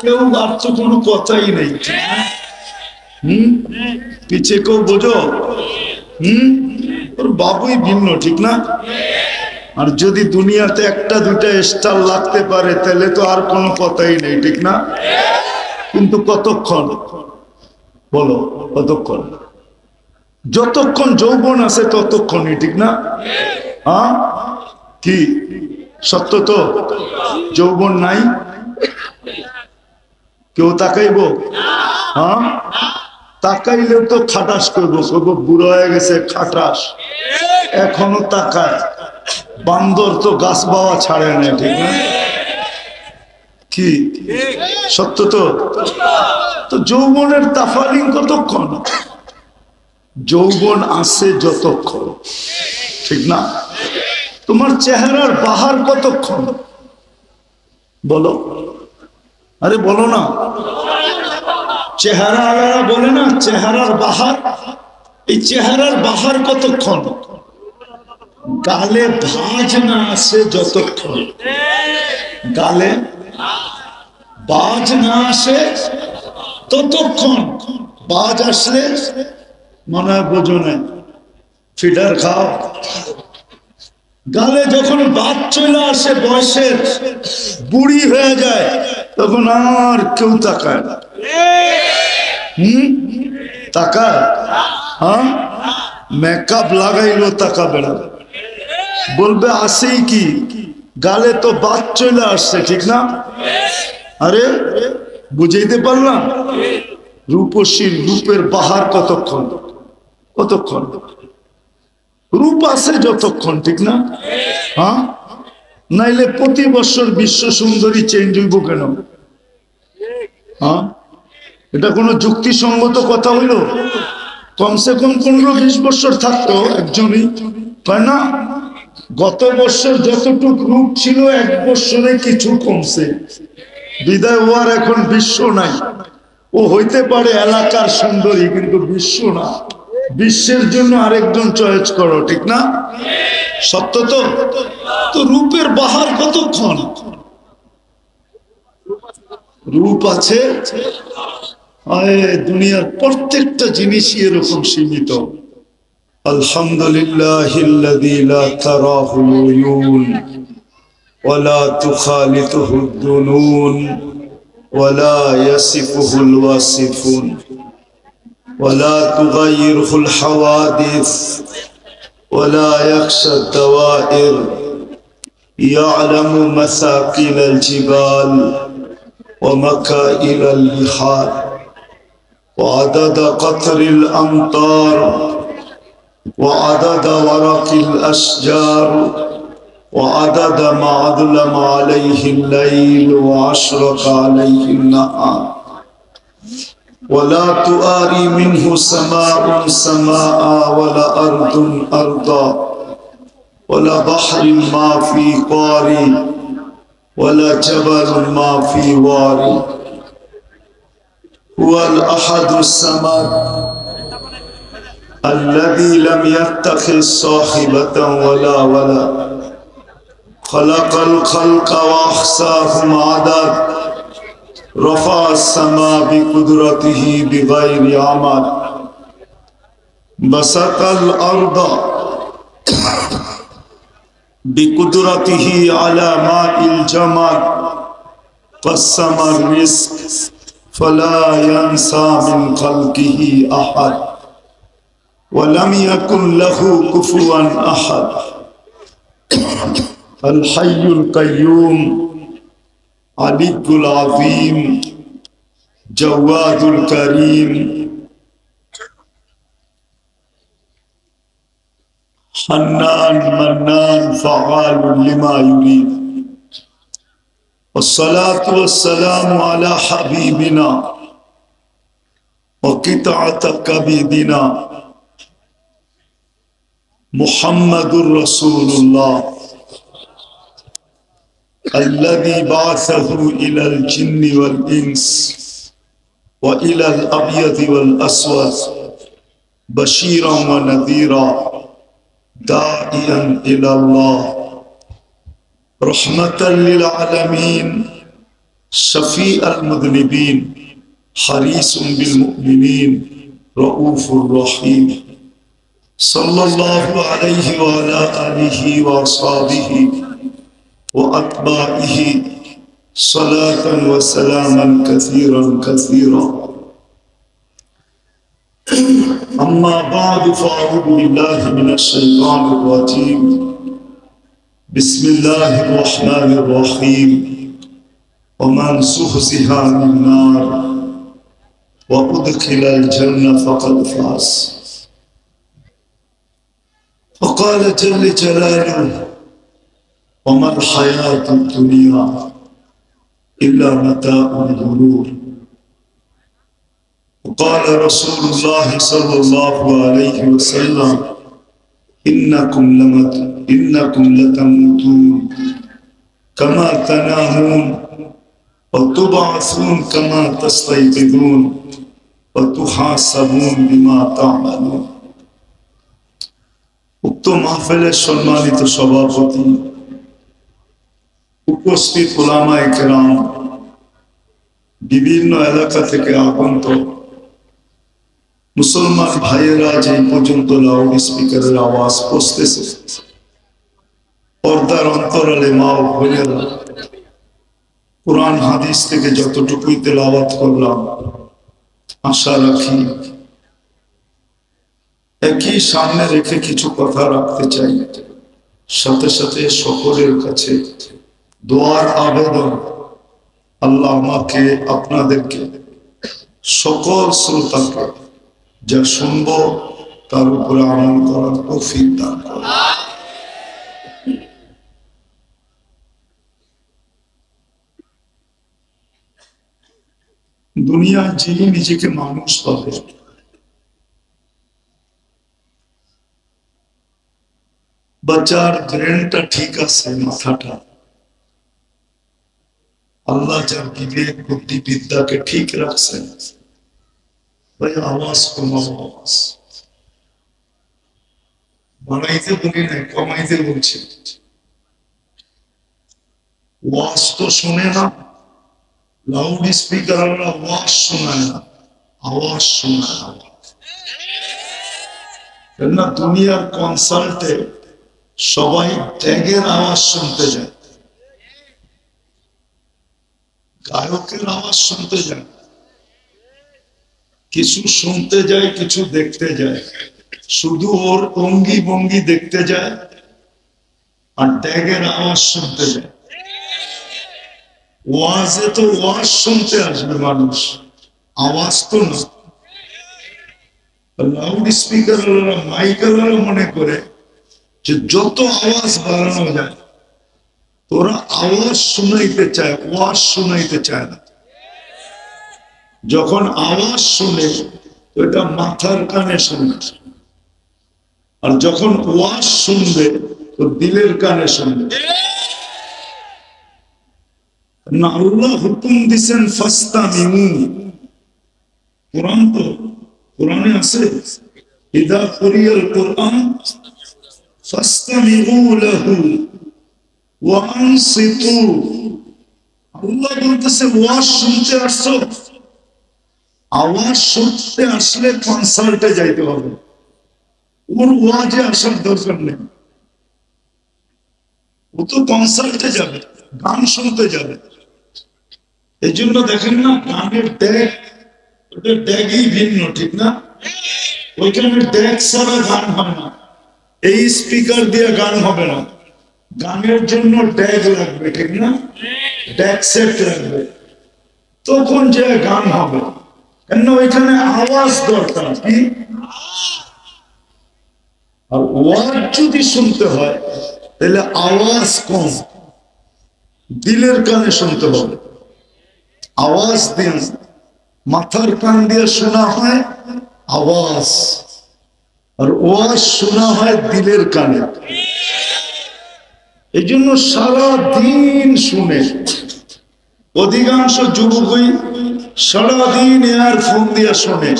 কেউ আর তো কোনো কথাই নেই। পিছে কেউ বোঝো। ওর বাবুই ভিন্ন, ঠিক না? আর যদি দুনিয়াতে একটা দুইটা স্টার লাগতে পারে তাহলে তো আর কোনো কথাই নেই, ঠিক না? কিন্তু কতক্ষণ বলো, কতক্ষণ? যতক্ষণ যৌবন আছে ততক্ষণই, ঠিক না? হ্যাঁ, কি সত্য তো? যৌবন নাই, কেউ তাকাইব? হ্যাঁ, তাকাইলেও তো খাটাস করবো, করবো বুড়ো হয়ে গেছে খাটাস, এখনো তাকায়। বান্দর তো গাছ বাওয়া ছাড়ে না, ঠিক না? কি সত্য তো? তো যৌবনের তাফালিং কতক্ষণ? যৌবন আছে যতক্ষণ, ঠিক না? তোমার চেহারার বাহার কতক্ষণ বলো? আরে বলো না। চেহারা আলারা বলে না চেহারার বাহার, এই চেহারার বাহার কতক্ষণ? গালে ভাঁজ না আসে যতক্ষণ, গালে বাজ না আসে ততক্ষণ। বাজ আসলে মনে হয় বোঝো না, ফিডার খাও। গালে যখন বাদ চলে আসে, বয়সের বুড়ি হয়ে যায়, তখন আর কেউ তাকায় না। তাকায়? হ্যাঁ, মেকআপ লাগাইলো তাকাবে না, বলবে আসেই কি, গালে তো বাদ চলে আসছে, ঠিক না? আরে বুঝাইতে পারলাম? রূপসীর রূপের বাহার কতক্ষণ? কতক্ষণ? রূপ আছে যতক্ষণ, ঠিক না? হ্যাঁ, নাইলে প্রতি বছর বিশ্ব সুন্দরী চেঞ্জ হইব কেন? হ্যাঁ, এটা কোনো যুক্তিসঙ্গত কথা হইল? কমসে কম 15-20 বছর থাকতো একজনই, তাই না? গত বছর যতটুক রূপ ছিল এক বছরে কিছু কমছে, বিদায় হওয়ার এখন বিশ্ব নাই। ও হইতে পারে এলাকার সুন্দরী, কিন্তু বিশ্ব না। বিশ্বের জন্য আরেকজন চয়েস করো, ঠিক না? সত্য তো? তো রূপের বাহার কতক্ষণ? রূপ আছে, দুনিয়ার প্রত্যেকটা জিনিসই এরকম সীমিত। আলহামদুলিল্লাহিল্লাযী লা তারাহুল উয়ুন ওয়া লা তুখালিতুহুদ দুনুন ওয়া লা ইয়াসিফুহুল ওয়াসিফুন ওয়া লা তুগায়্যিরুল হাওয়াদিস ওয়া লা ইয়াখশাদ দাওয়াইর ইয়ালামু মাসাকিলাল জিবাল ওয়া মাকাইলাল বিহার ওয়া আদাদা কাতরিল আমতার وعدد ورق الأشجار وعدد ما أظلم عليه الليل وأشرق عليه النهار ولا تؤاري منه سماء سماء ولا أرض أرضا ولا بحر ما في قاري ولا جبل ما في واري هو الأحد الصمد الذي لم يتخذ صاحبة ولا ولد خلق الخلق وأحصاهم عدد رفع السماء بقدرته بغير عمد بسط الأرض بقدرته على ماء الجمال قسم الرزق فلا ينسى من خلقه أحد ولم يكن له كفوا أحد الحي القيوم علي العظيم جواد الكريم حنان منان فعال لما يريد والصلاة والسلام على حبيبنا وقطعة كبدنا محمد رسول الله الذي بعثه إلى الجن والإنس وإلى الأبيض والأسود بشيرا ونذيرا داعيا إلى الله رحمة للعالمين शफी अल मुज़निबीन हरीसुम बिल मुमिनीन रऊफुर रहीम सल्लल्लाहु अलैहि व अला आलिहि व अस्हाबिहि व अत्बाइहि सलातन व सलामन कसीरन कसीरा अम्मा बाद फ़अऊज़ु बिल्लाहि मिनश शैतानिर रजीम बिस्मिल्लाहिर रहमानिर रहीम वमन ज़ुहज़िहा अनिन नार व उदखिलल जन्नह फ़क़द फ़ाज़ फ़क़ाल जल्ल जलालुहु वमल हयातुद दुनिया इल्ला मताउल गुरूर क़ाल रसूलुल्लाह सल्लल्लाहु अलैहि वसल्लम इन्नकुम लतमूतून कमा तनामून व तुबअसून कमा तस्तयक़िज़ून व तुहासबून बिमा तामलून। उक्त महफिले सम्मानित सभापति, उपस्थित उलामाए केराम, विभिन्न एलाका थेके आगत मुसलमान भाइयेरा जे पर्यन्त लाउड स्पीकारेर आवाज पौঁছতেছে, पर्दार अंतराले मा ओ बोनेरा कुरान हादिस थेके যতটুকুই তেলাওয়াত করলাম आशा রাখি একই সামনে রেখে কিছু কথা রাখতে চাই। সাথে সাথে সকলের কাছে দোয়ার আবেদন, আল্লাহ আমাকে আপনাদেরকে সকল শ্রোতাকে যা শুনবো তার উপরে আমল করার তৌফিক দান করুন। দুনিয়া যে নিজেকে মানুষ পাবে, বাচ্চার ব্রেনটা ঠিক আছে, মাথাটা, আল্লাহ যার বিবেক বুদ্ধি বিদ্যাকে ঠিক রাখছেন, ভাই আওয়াজ কমাও, আওয়াজ বানাইতে বলি না, কমাইতে বলছি। ওয়াজ তো শুনে না, লাউড স্পিকার ওয়াজ শোনায় না, আওয়াজ শোনায় না। কেননা দুনিয়ার কনসার্টে সবাই ট্যাগের আওয়াজ শুনতে যায়, গায়কের আওয়াজ শুনতে যায়, কিছু শুনতে যায়, কিছু দেখতে যায়, শুধু ওর অঙ্গি ভঙ্গি দেখতে যায় আর ট্যাগের আওয়াজ শুনতে যায়। ওয়াজে তো ওয়াজ শুনতে আসবে মানুষ, আওয়াজ তো না। লাউড স্পিকার মাইক মনে করে যে যত আওয়াজ বাড়ানো যায়, তোরা আওয়াজ শুনাইতে চায়, ওয়াজ শুনাইতে চায় না। যখন আওয়াজ শুনে ওটা মাথার কানে শুনবে, আর যখন ওয়াজ শুনবে তো দিলের কানে শুনবে। না, আল্লাহ হুকুম দিছেন ফাস্তামিউ। কোরআন তো, কোরআনে আছে ইদা কুরিয়াল কুরআন ফাস্তামিউ লাহু ওয়া আনসিতু। আল্লাহ বলতেছে ওয়াজ শুনতে আসছো, আওয়াজ শুনতে আসলে কনসার্টে যাইতে হবে, ওর ওয়াজে আসার দরকার নেই। ও তো কনসার্টে যাবে, গান শুনতে যাবে। এই জন্য দেখেন না, গানের ড্যাগ, ওটার ড্যাগই ভিন্ন, ঠিক না? ওইখানে ড্যাগ ছাড়া গান হয় না, এই স্পিকার দিয়ে গান হবে না। গানের জন্য ড্যাগ লাগবে, ঠিক না? ড্যাগ সেট লাগবে, তখন যে গান হবে। কেন ওইখানে আওয়াজ দরকার কি? আর ওয়াজ যদি শুনতে হয় তাহলে আওয়াজ কম, দিলের কানে শুনতে হবে। আওয়াজ দিয়ে মাথার কান দিয়ে শোনা হয় আওয়াজ, আর ওয়াজ শোনা হয় দিলের কানে। এই জন্য সারা দিন শুনে, অধিকাংশ যুবকই সারাদিন ইয়ারফোন দিয়ে শোনে,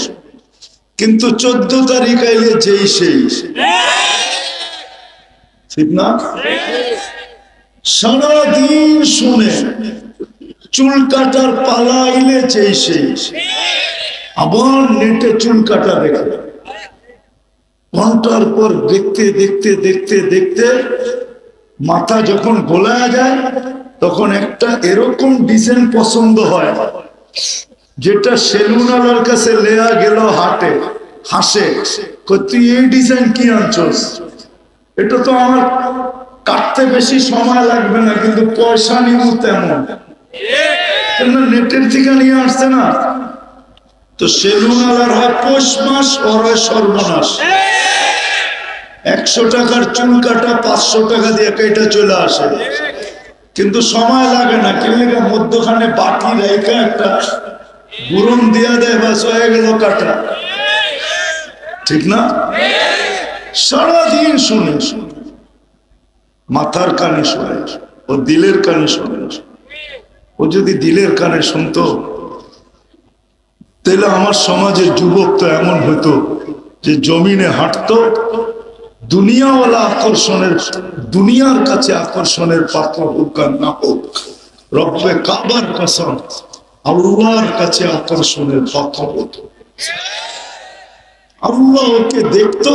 কিন্তু 14 তারিখ আইলে যেই সেই, ঠিক না? সারাদিন শুনে, চুল কাটার পালা আইলে চেয়ে শেষ, আবার নেটে চুল কাটা দেখে ঘন্টার পর দেখতে দেখতে দেখতে দেখতে মাথা যখন গোলায় যায় তখন একটা এরকম ডিজাইন পছন্দ হয় যেটা সেলুনালার কাছে লেয়া গেল হাটে, হাসে, তুই এই ডিজাইন কি আনছস, এটা তো আমার কাটতে বেশি সময় লাগবে না কিন্তু পয়সা নিব তেমন, নেটের থেকে নিয়ে আসছে না। তো সেলুনালার হয় পৌষ মাস, ওর হয় সর্বনাশ। 100 টাকার চুল কাটা 500 টাকা দিয়ে কেটে চলে আসে, কিন্তু সময় লাগে না, কিন্তু মধ্যখানে বাটি রেখে একটা গুরুম দিয়া দেয়, বাস হয়ে গেল কাটা, ঠিক না? সারাদিন শুনে মাথার কানে শুনে, ও দিলের কানে শুনে। ও যদি দিলের কানে শুনতো তাহলে আমার সমাজের যুবক তো এমন হতো যে জমিনে হাঁটতো, দুনিয়াওয়ালা আকর্ষণের, দুনিয়ার কাছে আকর্ষণের পাত্র হোক আর না হোক, রব্বে কাবার কসম আল্লাহর কাছে আকর্ষণের পাত্র হতো। আল্লাহ ওকে দেখতো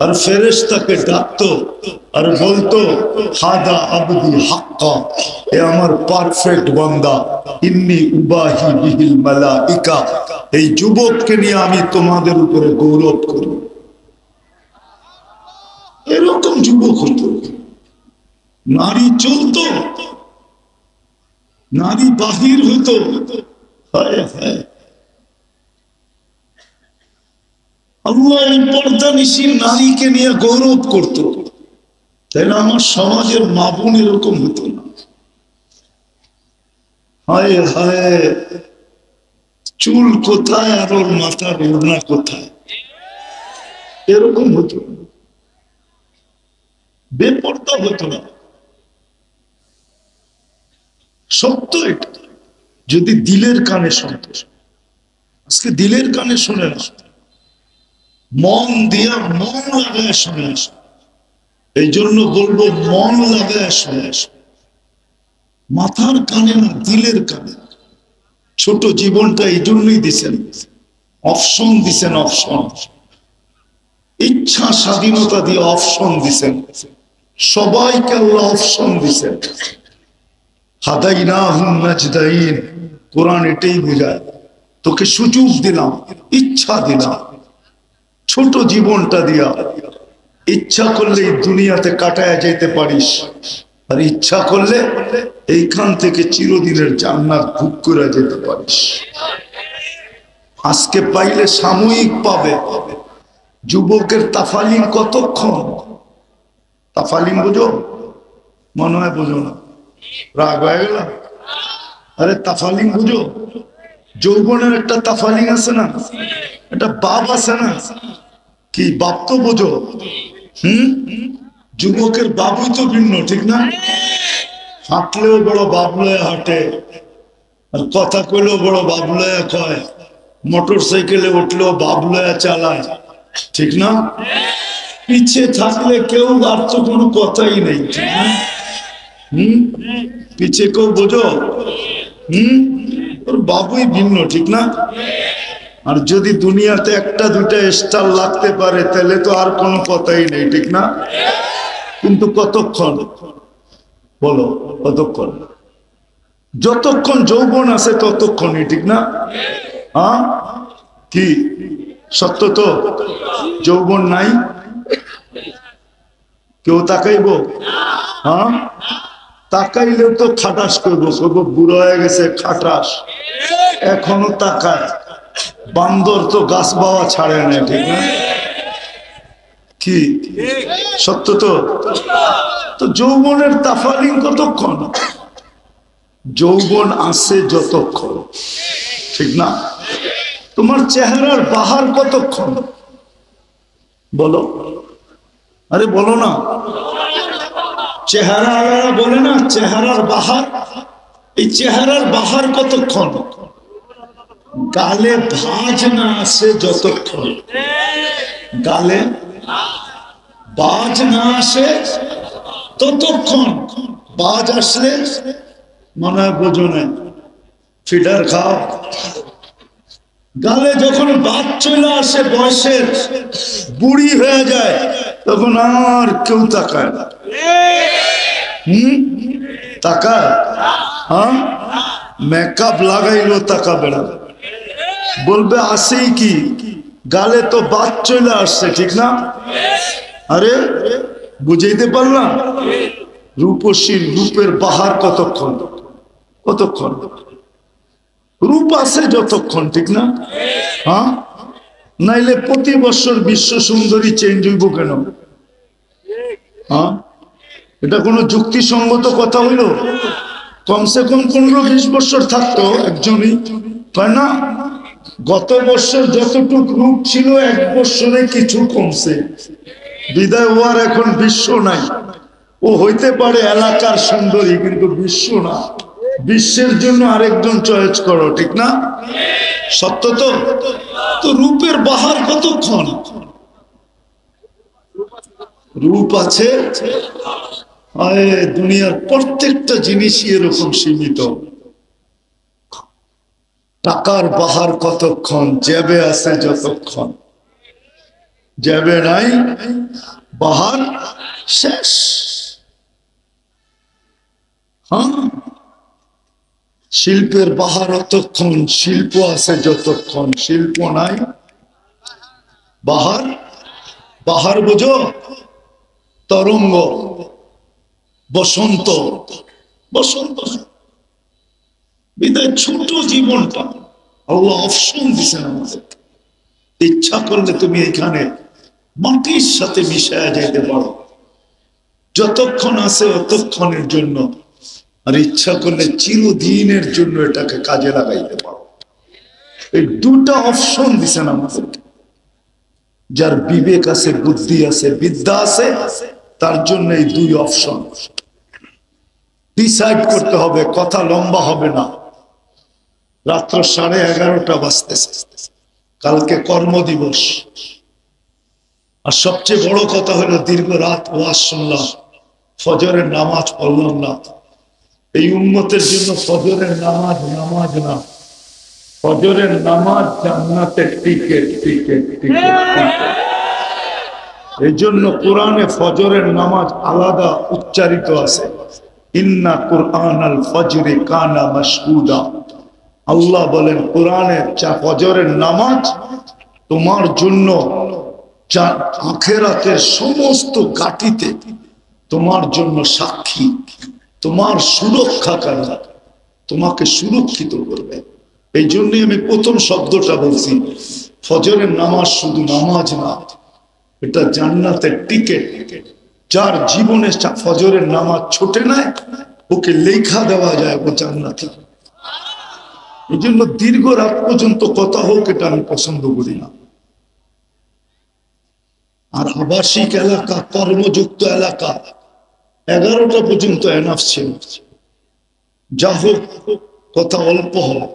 আর ফেরেশতাকে ডাকতো আর বলতো হাদা আবদি হাক্কা, এ আমার পারফেক্ট বান্দা, ইন্নী উবাহি বিহিল মালাইকা, এই যুবককে নিয়ে আমি তোমাদের উপরে গৌরব করি। এরকম যুবক হতো। নারী চলতো, নারী বাহির হতো, হায় হায়। আল্লাহ এই পর্দানিশীল নারীকে নিয়ে গৌরব করত, তাইলে আমার সমাজের মা বোন এরকম হতো না। হায় হায়, চুল কোথায় আর ওর মাথার ওড়না কোথায়, এরকম হতো না, বেপর্দা হতো না। সত্য এটা, যদি দিলের কানে শুনতো। আজকে দিলের কানে শুনে না, মন দিয়া মন লাগায় শুনে আস। এই জন্য বলবো মন লাগায় শুনে আস, মাথার কানে না, দিলের কানে। ছোট জীবনটা এই জন্যই দিছেন, অপশন দিছেন, অপশন, ইচ্ছা স্বাধীনতা দিয়ে অপশন দিছেন, সবাইকে আল্লাহ অপশন দিছেন। হাদাইনাহুম নাজদাইন, কোরআন এটাই বোঝায়, তোকে সুযোগ দিলাম, ইচ্ছা দিলাম, ছোট জীবনটা দিয়া ইচ্ছা করলে এই দুনিয়াতে কাটায় যেতে পারিস, আর ইচ্ছা করলে এইখান থেকে চিরদিনের জান্নাত ভোগ করে যেতে পারিস। আজকে পাইলে সাময়িক পাবে। যুবকের তাফালিং কতক্ষণ? তাফালিং বুঝো? মনে হয় বুঝো না, রাগ হয়ে গেল। আরে তাফালিং বুঝো? যৌবনের একটা তাফালিং আছে না, একটা বাপ আছে না, কি বাপ তো বোঝো? যুবকের বাবুই তো ভিন্ন, ঠিক না? হাঁটলেও বড় বাপ লয়ে হাঁটে, আর কথা কইলেও বড় বাপ লয়ে কয়, মোটর সাইকেলে উঠলেও বাপ লয়ে চালায়, ঠিক না? পিছে থাকলে কেউ আর তো কোনো কথাই নেই, ঠিক না? পিছে কেউ বোঝো? ওর বাবুই ভিন্ন, ঠিক না? আর যদি দুনিয়াতে একটা দুইটা স্টার লাগতে পারে তাহলে তো আর কোনো কথাই নেই, ঠিক না? কিন্তু কতক্ষণ বলো, কতক্ষণ? যতক্ষণ যৌবন আছে ততক্ষণই, ঠিক না? হ্যাঁ, কি সত্য তো? যৌবন নাই কেউ তাকাইব? হ্যাঁ, তাকাইলেও তো খাটাস করবো, করবো বুড়ো হয়ে গেছে খাটাস, এখনো তাকায়। বান্দর তো গাছ বাওয়া ছাড়ে না, ঠিক না? কি সত্য তো? তো যৌবনের তাফালিং কতক্ষণ? যৌবন আছে যতক্ষণ, ঠিক না? তোমার চেহারার বাহার কতক্ষণ বলো? আরে বলো না, চেহারা আলাদা বলে না, চেহারার বাহার। এই চেহারার বাহার কতক্ষণ? গালে ভাঁজ না আসে যতক্ষণ, গালে বাজ না আসে ততক্ষণ। বাজ আসলে মনে হয় বোঝো না, ফিডার খাও। গালে যখন বাদ চলে আসে, বয়সের বুড়ি হয়ে যায়, তখন আর কেউ তাকায় না। তাকায়? হ্যাঁ, মেকআপ লাগাইলো তাকাবে না, বলবে আসেই কি, গালে তো বাদ চলে আসছে, ঠিক না? আরে বুঝাইতে পারলাম? রূপসীর রূপের বাহার কতক্ষণ, কতক্ষণ রূপ আছে যতক্ষণ, ঠিক না? হ্যাঁ, নাইলে প্রতি বছর বিশ্ব সুন্দরী চেঞ্জ হইব কেন? হ্যাঁ, এটা কোনো যুক্তিসঙ্গত কথা হইল? কমসে কম 15-20 বছর থাকতো একজনই, তাই না? গত বছর যতটুক রূপ ছিল এক বছরে কিছু কমছে, বিদায় হওয়ার এখন বিশ্ব নাই। ও হইতে পারে এলাকার সুন্দরী, কিন্তু বিশ্ব না। বিশ্বের জন্য আরেকজন চয়েস করো, ঠিক না? সত্য তো? তো রূপের বাহার কতক্ষণ? রূপ আছে, দুনিয়ার প্রত্যেকটা জিনিসই এরকম সীমিত। টাকার বাহার কতক্ষণ? জেবে আছে যতক্ষণ, জেবে নাই বাহার শেষ। হ্যাঁ, শিল্পের বাহার অতক্ষণ, শিল্প আছে যতক্ষণ, শিল্প নাই বাহার। বাহার বুঝো? তরঙ্গ, বসন্ত, বসন্ত। বিদায় ছোট জীবনটা আল্লাহ অপশন দিচ্ছেন আমাদের। ইচ্ছা করলে তুমি এখানে মাটির সাথে মিশায়া যাইতে পারো, যতক্ষণ আছে অতক্ষণের জন্য। আর ইচ্ছা করলে চিরদিনের জন্য এটাকে কাজে লাগাইতে পারো। এই দুটা অপশন দিচ্ছেন আমাদেরকে। যার বিবেক আছে, বুদ্ধি আছে, বিদ্যা আছে, তার জন্য এই দুই অপশন ডিসাইড করতে হবে। কথা লম্বা হবে না। রাত্র 11:30 বাজতেছে, কালকে কর্মদিবস। আর সবচেয়ে বড় কথা হলো দীর্ঘ রাত ওয়াজ শুনলাম, ফজরের নামাজ পড়লাম না। এই উম্মতের জন্য ফজরের নামাজ নামাজ না, ফজরের নামাজ জান্নাতের টিকেট, টিকেট, টিকেট, টিকেট। এই জন্য কোরআনে ফজরের নামাজ আলাদা উচ্চারিত আছে, ইন্না কুরআনাল ফজরি কানা মাশহুদা। আল্লাহ বলেন কোরআনের ফজরের নামাজ তোমার জন্য আখিরাতের সমস্ত ঘাটিতে তোমার জন্য সাক্ষী, তোমার সুরক্ষা কারণ, তোমাকে সুরক্ষিত করবে। এই জন্যই আমি প্রথম শব্দটা বলছি, ফজরের নামাজ শুধু নামাজ না, এটা জান্নাতের টিকেট। যার জীবনে ফজরের নামাজ ছোটে নাই, ওকে লেখা দেওয়া যায় ও জান্নাতি। এই জন্য দীর্ঘ রাত পর্যন্ত কথা হোক, এটা আমি পছন্দ করি না। আর আবাসিক এলাকা, কর্মযুক্ত এলাকা 11টা পর্যন্ত এনাফ ছিল। যা হোক, কথা অল্প হোক,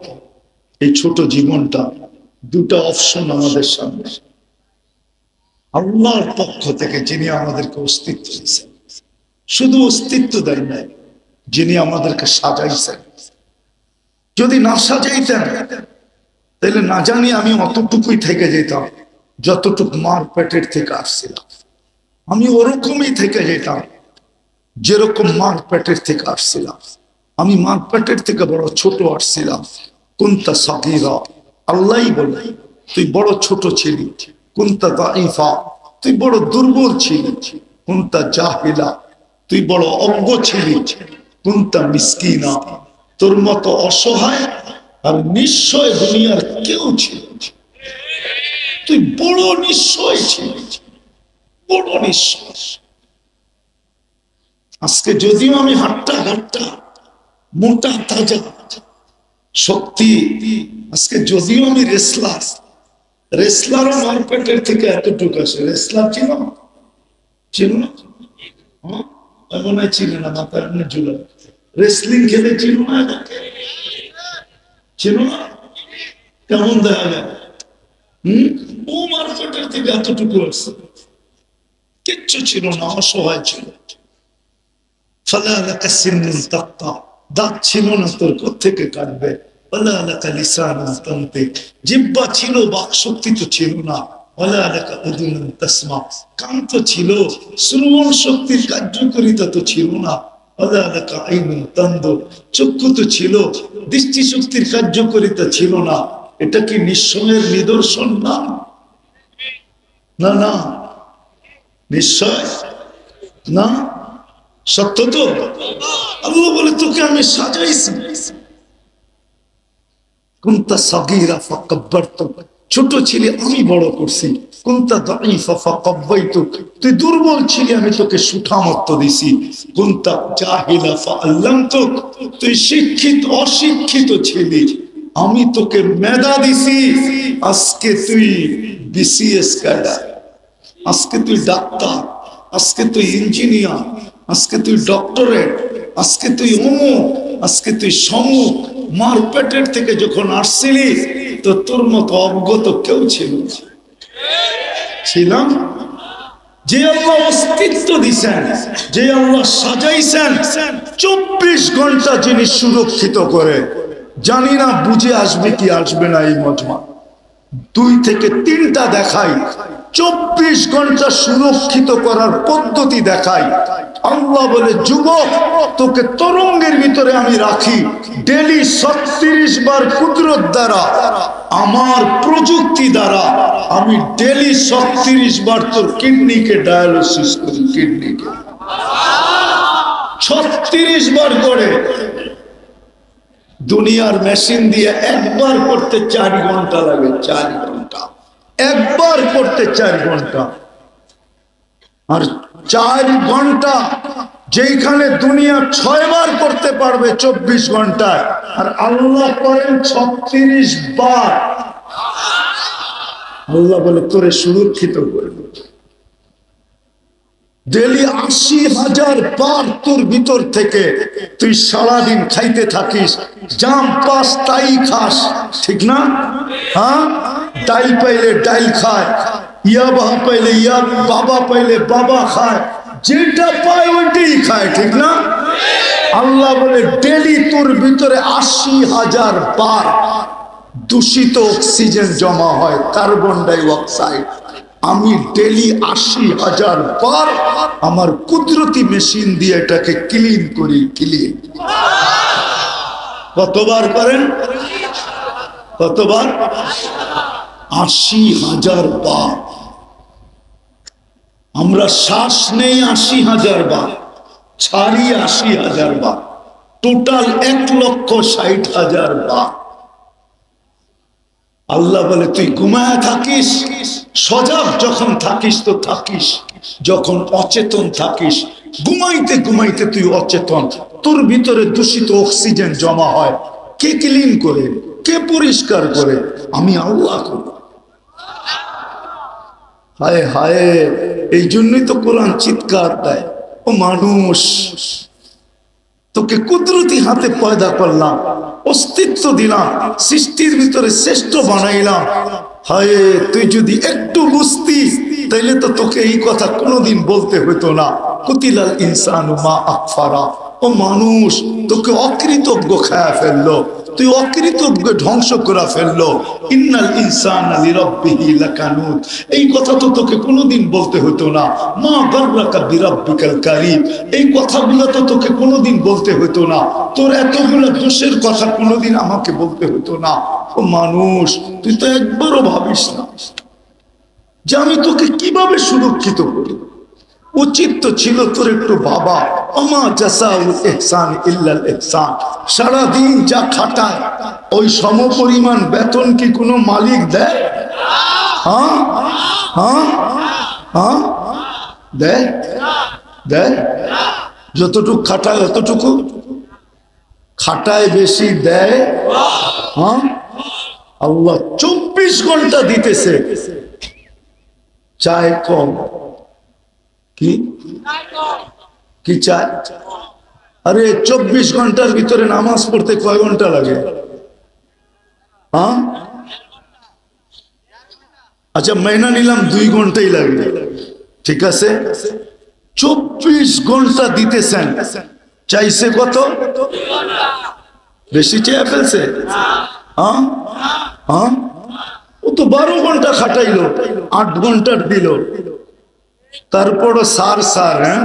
এই ছোট জীবনটা দুটা অপশন আমাদের সামনে। আল্লাহর পক্ষ থেকে যিনি আমাদেরকে অস্তিত্ব দিয়েছেন, শুধু অস্তিত্ব দেন নাই, যিনি আমাদেরকে সাজাইছেন। যদি না সাজাইতেন তাহলে না জানি আমি অতটুকুই থেকে যেতাম যতটুকু মার পেটের থেকে আসছিলাম। আমি ওরকমই থেকে যেতাম যেরকম মার পেটের থেকে আসছিলাম। আমি মার পেটের থেকে বড় ছোট আসছিলাম। কুনতা সাগীরা, আল্লাহই বলে তুই বড় ছোট ছিলি। কুনতা দাঈফা, তুই বড় দুর্বল ছিলি। কুনতা জাহিলা, তুই বড় অজ্ঞ ছিলি। কুনতা মিসকিনা, তোর মতো অসহায় আর নিশ্চয় দুনিয়ার কেউ ছিল। তুই বড় নিশ্চয় ছিলি, বড় নিশ্চয়। আজকে যদিও আমি হাট্টা ঘাট্টা মোটা তাজা শক্তি, আজকে যদিও আমি রেসলার, রেসলারও মার পেটের থেকে এতটুকু আসে। রেসলার ছিল ছিল না, মনে হয় ছিল না, মাথায় এমনি ঝুলে। রেসলিং খেলে ছিল না, ছিল না, কেমন দেখা যায়? ও মার পেটের থেকে এতটুকু আসছে, কিচ্ছু ছিল না, অসহায় ছিল। দাঁত ছিল না তোর, কোত্থেকে কাটবে? ওয়ালা লাকা লিসানুন তানতিক, জিহ্বা ছিল, বাক শক্তি তো ছিল না। ওয়ালা লাকা উযুনুন তাসমা, কান তো ছিল, শ্রবণ শক্তির কার্যকারিতা তো ছিল না। ওয়ালা লাকা আইনুন তানদুর, চক্ষু তো ছিল, দৃষ্টি শক্তির কার্যকারিতা ছিল না। এটা কি নিঃস্বয়ের নিদর্শন না? না না, নিশ্চয় না, সত্য তো। আল্লাহ বলে তোকে আমি সাজাইছি। কুনতা সাগীরা ফাকাব্বারতুক, ছোট ছিলি আমি বড় করছি। কুনতা দাঈফা ফাকাব্বাইতুক, তুই দুর্বল ছিলি আমি তোকে সুঠামত্ব দিছি। কুনতা জাহিলা ফাআল্লামতুক, তুই শিক্ষিত অশিক্ষিত ছিলি আমি তোকে মেধা দিছি। আজকে তুই বিসিএস ক্যাডার, আজকে তুই ডাক্তার, আজকে তুই ইঞ্জিনিয়ার, আজকে তুই ডক্টরেট, আজকে তুই অমুক, আজকে তুই সমুক। মার পেটের থেকে যখন আসছিলি তো তোর মতো অজ্ঞত কেউ ছিল না। ছিলাম যে আল্লাহ অস্তিত্ব দিছেন, যে আল্লাহ সাজাইছেন, 24 ঘন্টা যিনি সুরক্ষিত করে, জানি না বুঝে আসবে কি আসবে না। এই মজমা 2 থেকে 3টা দেখাই, 24 ঘন্টা সুরক্ষিত করার পদ্ধতি দেখাই। আল্লাহ বলে যুবক তোকে তরঙ্গের ভিতরে আমি রাখি, ডেলি 36 বার কুদরত দ্বারা, আমার প্রযুক্তি দ্বারা আমি ডেলি 36 বার তোর কিডনিকে ডায়ালিসিস করি। কিডনিকে 36 বার করে। দুনিয়ার মেশিন দিয়ে একবার করতে 4 ঘন্টা লাগে, 4 ঘন্টা একবার করতে 4 ঘন্টা। আর 4 ঘন্টা যেখানে দুনিয়া 6 বার করতে পারবে 24 ঘন্টায়, আর আল্লাহ করেন 36 বার। আল্লাহ বলে তোরে সুরক্ষিত করবে। ডেলি 80,000 বার তোর ভিতর থেকে তুই সারাদিন খাইতে থাকিস, জাম পাস তাই খাস, ঠিক না? হ্যাঁ, ডাইল পাইলে ডাইল খায়, ইয়াবা পাইলে ইয়া, বাবা পাইলে বাবা খায়, যেটা পায় ওইটাই খায়, ঠিক না? আল্লাহ বলে ডেলি তোর ভিতরে 80,000 বার দূষিত অক্সিজেন জমা হয়, কার্বন ডাই অক্সাইড। আমি ডেলি 80,000 বার আমার কুদরতি মেশিন দিয়ে এটাকে ক্লিন করি। ক্লিন কতবার করেন? কতবার? 80,000 বার। আমরা শ্বাস নেই 80,000 বার, ছাড়ি 80,000 বার, টোটাল 1,60,000 বার। আল্লাহ বলে তুই ঘুমায় থাকিস, সজাগ যখন থাকিস তো থাকিস, যখন অচেতন থাকিস, ঘুমাইতে ঘুমাইতে তুই অচেতন, তোর ভিতরে দূষিত অক্সিজেন জমা হয়। কে ক্লিন করে, কে পরিষ্কার করে? আমি আল্লাহ করব। হায় হায়, এই জন্যই তো কোরআন চিৎকার দেয়, ও মানুষ তোকে কুদরতি হাতে পয়দা করলাম, অস্তিত্ব দিলাম, সৃষ্টির ভিতরে শ্রেষ্ঠ বানাইলাম। হায় তুই যদি একটু বুঝতি তাইলে তো তোকে এই কথা কোনোদিন বলতে হতো না। কুতিলাল ইনসানু মা আকফারা, ও মানুষ তোকে অকৃতজ্ঞ খায়া ফেললো, তুই অকৃতজ্ঞ ধ্বংস করে ফেললো। ইন্নাল ইনসানা লিরাব্বিহি লাকানুত, এই কথা তো তোকে কোনোদিন বলতে হতো না। মা গাররাকা বিরাব্বিকাল কারীম, এই কথাগুলো তো তোকে কোনোদিন বলতে হতো না। তোর এতগুলো দোষের কথা কোনোদিন আমাকে বলতে হতো না। ও মানুষ তুই তো একবারও ভাবিস না যে আমি তোকে কিভাবে সুরক্ষিত করি। উচিত তো ছিল তোর একটু বাবা, ওমা জাযাউল ইহসান ইল্লাল ইহসান, সারাদিন যা খাটায় ওই সমপরিমাণ বেতন কি কোনো মালিক দেয়? হ্যাঁ হ্যাঁ হ্যাঁ, দেয়? দেয়? যতটুকু খাটায় অতটুকু খাটায়, বেশি দেয়? হ্যাঁ, আল্লাহ 24 ঘন্টা দিতেছে, চায় কম। কি কি চায়? আরে 24 ঘন্টার ভিতরে নামাজ পড়তে কয় ঘন্টা লাগে? হ্যাঁ, আচ্ছা মাইনা নিলাম 2 ঘন্টাই লাগবে, ঠিক আছে। 24 ঘন্টা দিতেছেন, চাইছে কত? বেশি চেয়ে ফেলছে? হ্যাঁ হ্যাঁ, ও তো 12 ঘন্টা খাটাইলো, 8 ঘন্টার দিল, তারপরও সার সার। হ্যাঁ,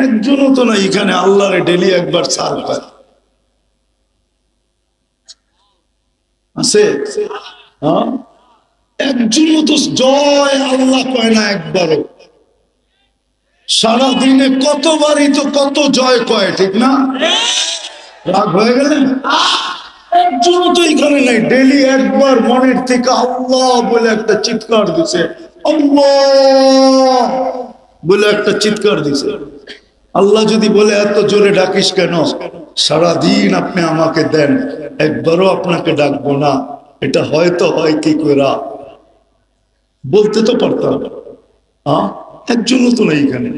একজনও তো না এখানে আল্লাহরে ডেলি একবার সার পায় আছে? হ্যাঁ, একজনও তো জয় আল্লাহ কয় না একবারও। সারাদিনে কতবারই তো কত জয় কয়, ঠিক না? রাগ হয়ে গেলেন? একজনও তো এখানে নাই ডেলি একবার মনের থেকে আল্লাহ বলে একটা চিৎকার দিছে, আল্লাহ বলে একটা চিৎকার দিছে। আল্লাহ যদি বলে এত জোরে ডাকিস কেন, সারাদিন আপনি আমাকে দেন, একবারও আপনাকে ডাকবো না, এটা হয়তো হয় কি করে বলতে তো পারতাম। একজনও তো নেই এখানে।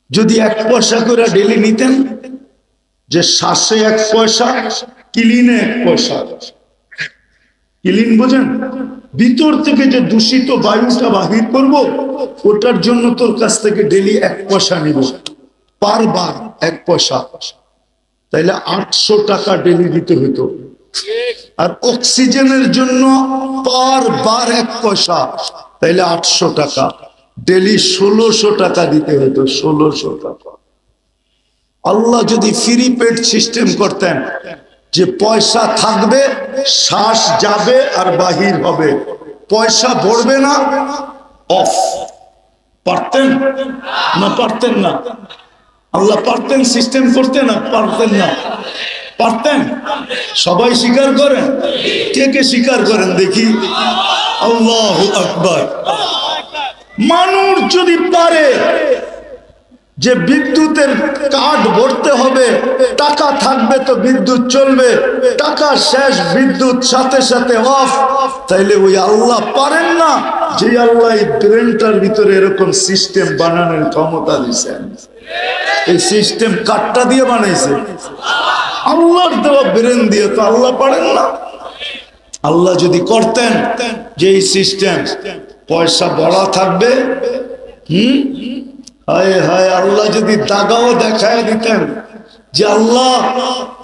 যদি 1 পয়সা করে ডেলি নিতেন, যে শ্বাসে 1 পয়সা, কিলিনে 1 পয়সা। কিলিন বোঝেন? ভিতর থেকে যে দূষিত বায়ুটা বাহির করব, ওটার জন্য তোর কাছ থেকে ডেলি 1 পয়সা নিব, পারবার 1 পয়সা, তাইলে 800 টাকা ডেলি দিতে হতো। আর অক্সিজেনের জন্য পারবার 1 পয়সা, তাইলে 800 টাকা, ডেলি 1600 টাকা দিতে হতো, 1600 টাকা। আল্লাহ যদি ফ্রি পেড সিস্টেম করতেন, যে পয়সা থাকবে, শ্বাস যাবে আর বাহির হবে, পয়সা ভরবে না, অফ, পারতেন না? পারতেন না? আল্লাহ পারতেন সিস্টেম করতে? না পারতেন না? পারতেন। সবাই স্বীকার করেন? কে কে স্বীকার করেন দেখি? আল্লাহু আকবার। মানুষ যদি পারে যে বিদ্যুতের কার্ড ভরতে হবে, টাকা থাকবে তো বিদ্যুৎ চলবে, টাকা শেষ বিদ্যুৎ সাথে সাথে অফ, তাইলে ওই আল্লাহ পারেন না যে আল্লাহ এই ব্রেনটার ভিতরে এরকম সিস্টেম বানানোর ক্ষমতা দিয়েছেন? এই সিস্টেম কাঠটা দিয়ে বানাইছে? আল্লাহর দেওয়া ব্রেন দিয়ে। তো আল্লাহ পারেন না? আল্লাহ যদি করতেন যে এই সিস্টেম, পয়সা ভরা থাকবে, হায় হায়, আল্লাহ যদি দাগাও দেখায় দিতেন যে আল্লাহ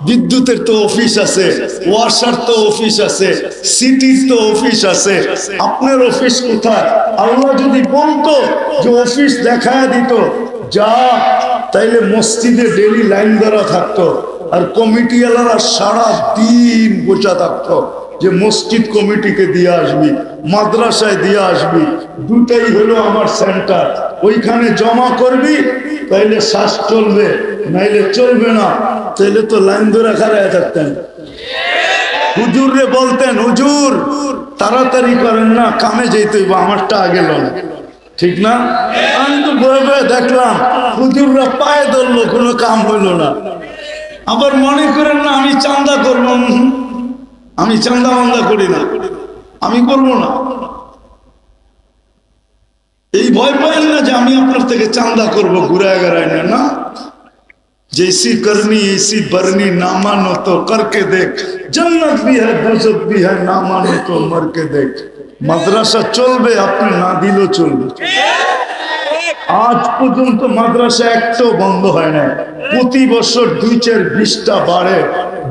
বিদ্যুতের তো অফিস আছে, ওয়াসার তো অফিস আছে, সিটির তো অফিস আছে, আপনার অফিস কোথায়? আল্লাহ যদি বলতো যে অফিস দেখায় দিত, যা, তাইলে মসজিদে ডেলি লাইন ধরা থাকতো, আর কমিটিওয়ালারা সারা দিন বসে থাকতো যে মসজিদ কমিটিকে দিয়ে আসবি, মাদ্রাসায় দিয়ে আসবি, দুটাই হলো আমার সেন্টার, ওইখানে জমা করবি, তাইলে শ্বাস চলবে, নাইলে চলবে না। তাইলে তো লাইন ধরে খাড়ায় থাকতেন। হুজুর রে বলতেন, হুজুর তাড়াতাড়ি করেন না, কামে যেতে হইব, আমারটা আগে লন, ঠিক না? আমি তো বয়ে বয়ে দেখলাম হুজুররা পায়ে ধরলো, কোনো কাম হইল না। আবার মনে করেন না আমি চান্দা করবো, আমি চান্দা মান্দা করি না, আমি করবো না। এই ভয় পায়েন না যে আমি আপনার থেকে চান্দা করবো ঘুরায় গড়ায় না। जैसी करनी ऐसी भरनी, ना मानो तो करके देख, जन्नत भी है दोजख भी है, ना मानो तो मर के देख। মাদ্রাসা চলবে, আপনি না দিলেও চলবে। আজ পর্যন্ত মাদ্রাসা একটাও বন্ধ হয় না, প্রতি বছর 2-4-20টা বাড়ে,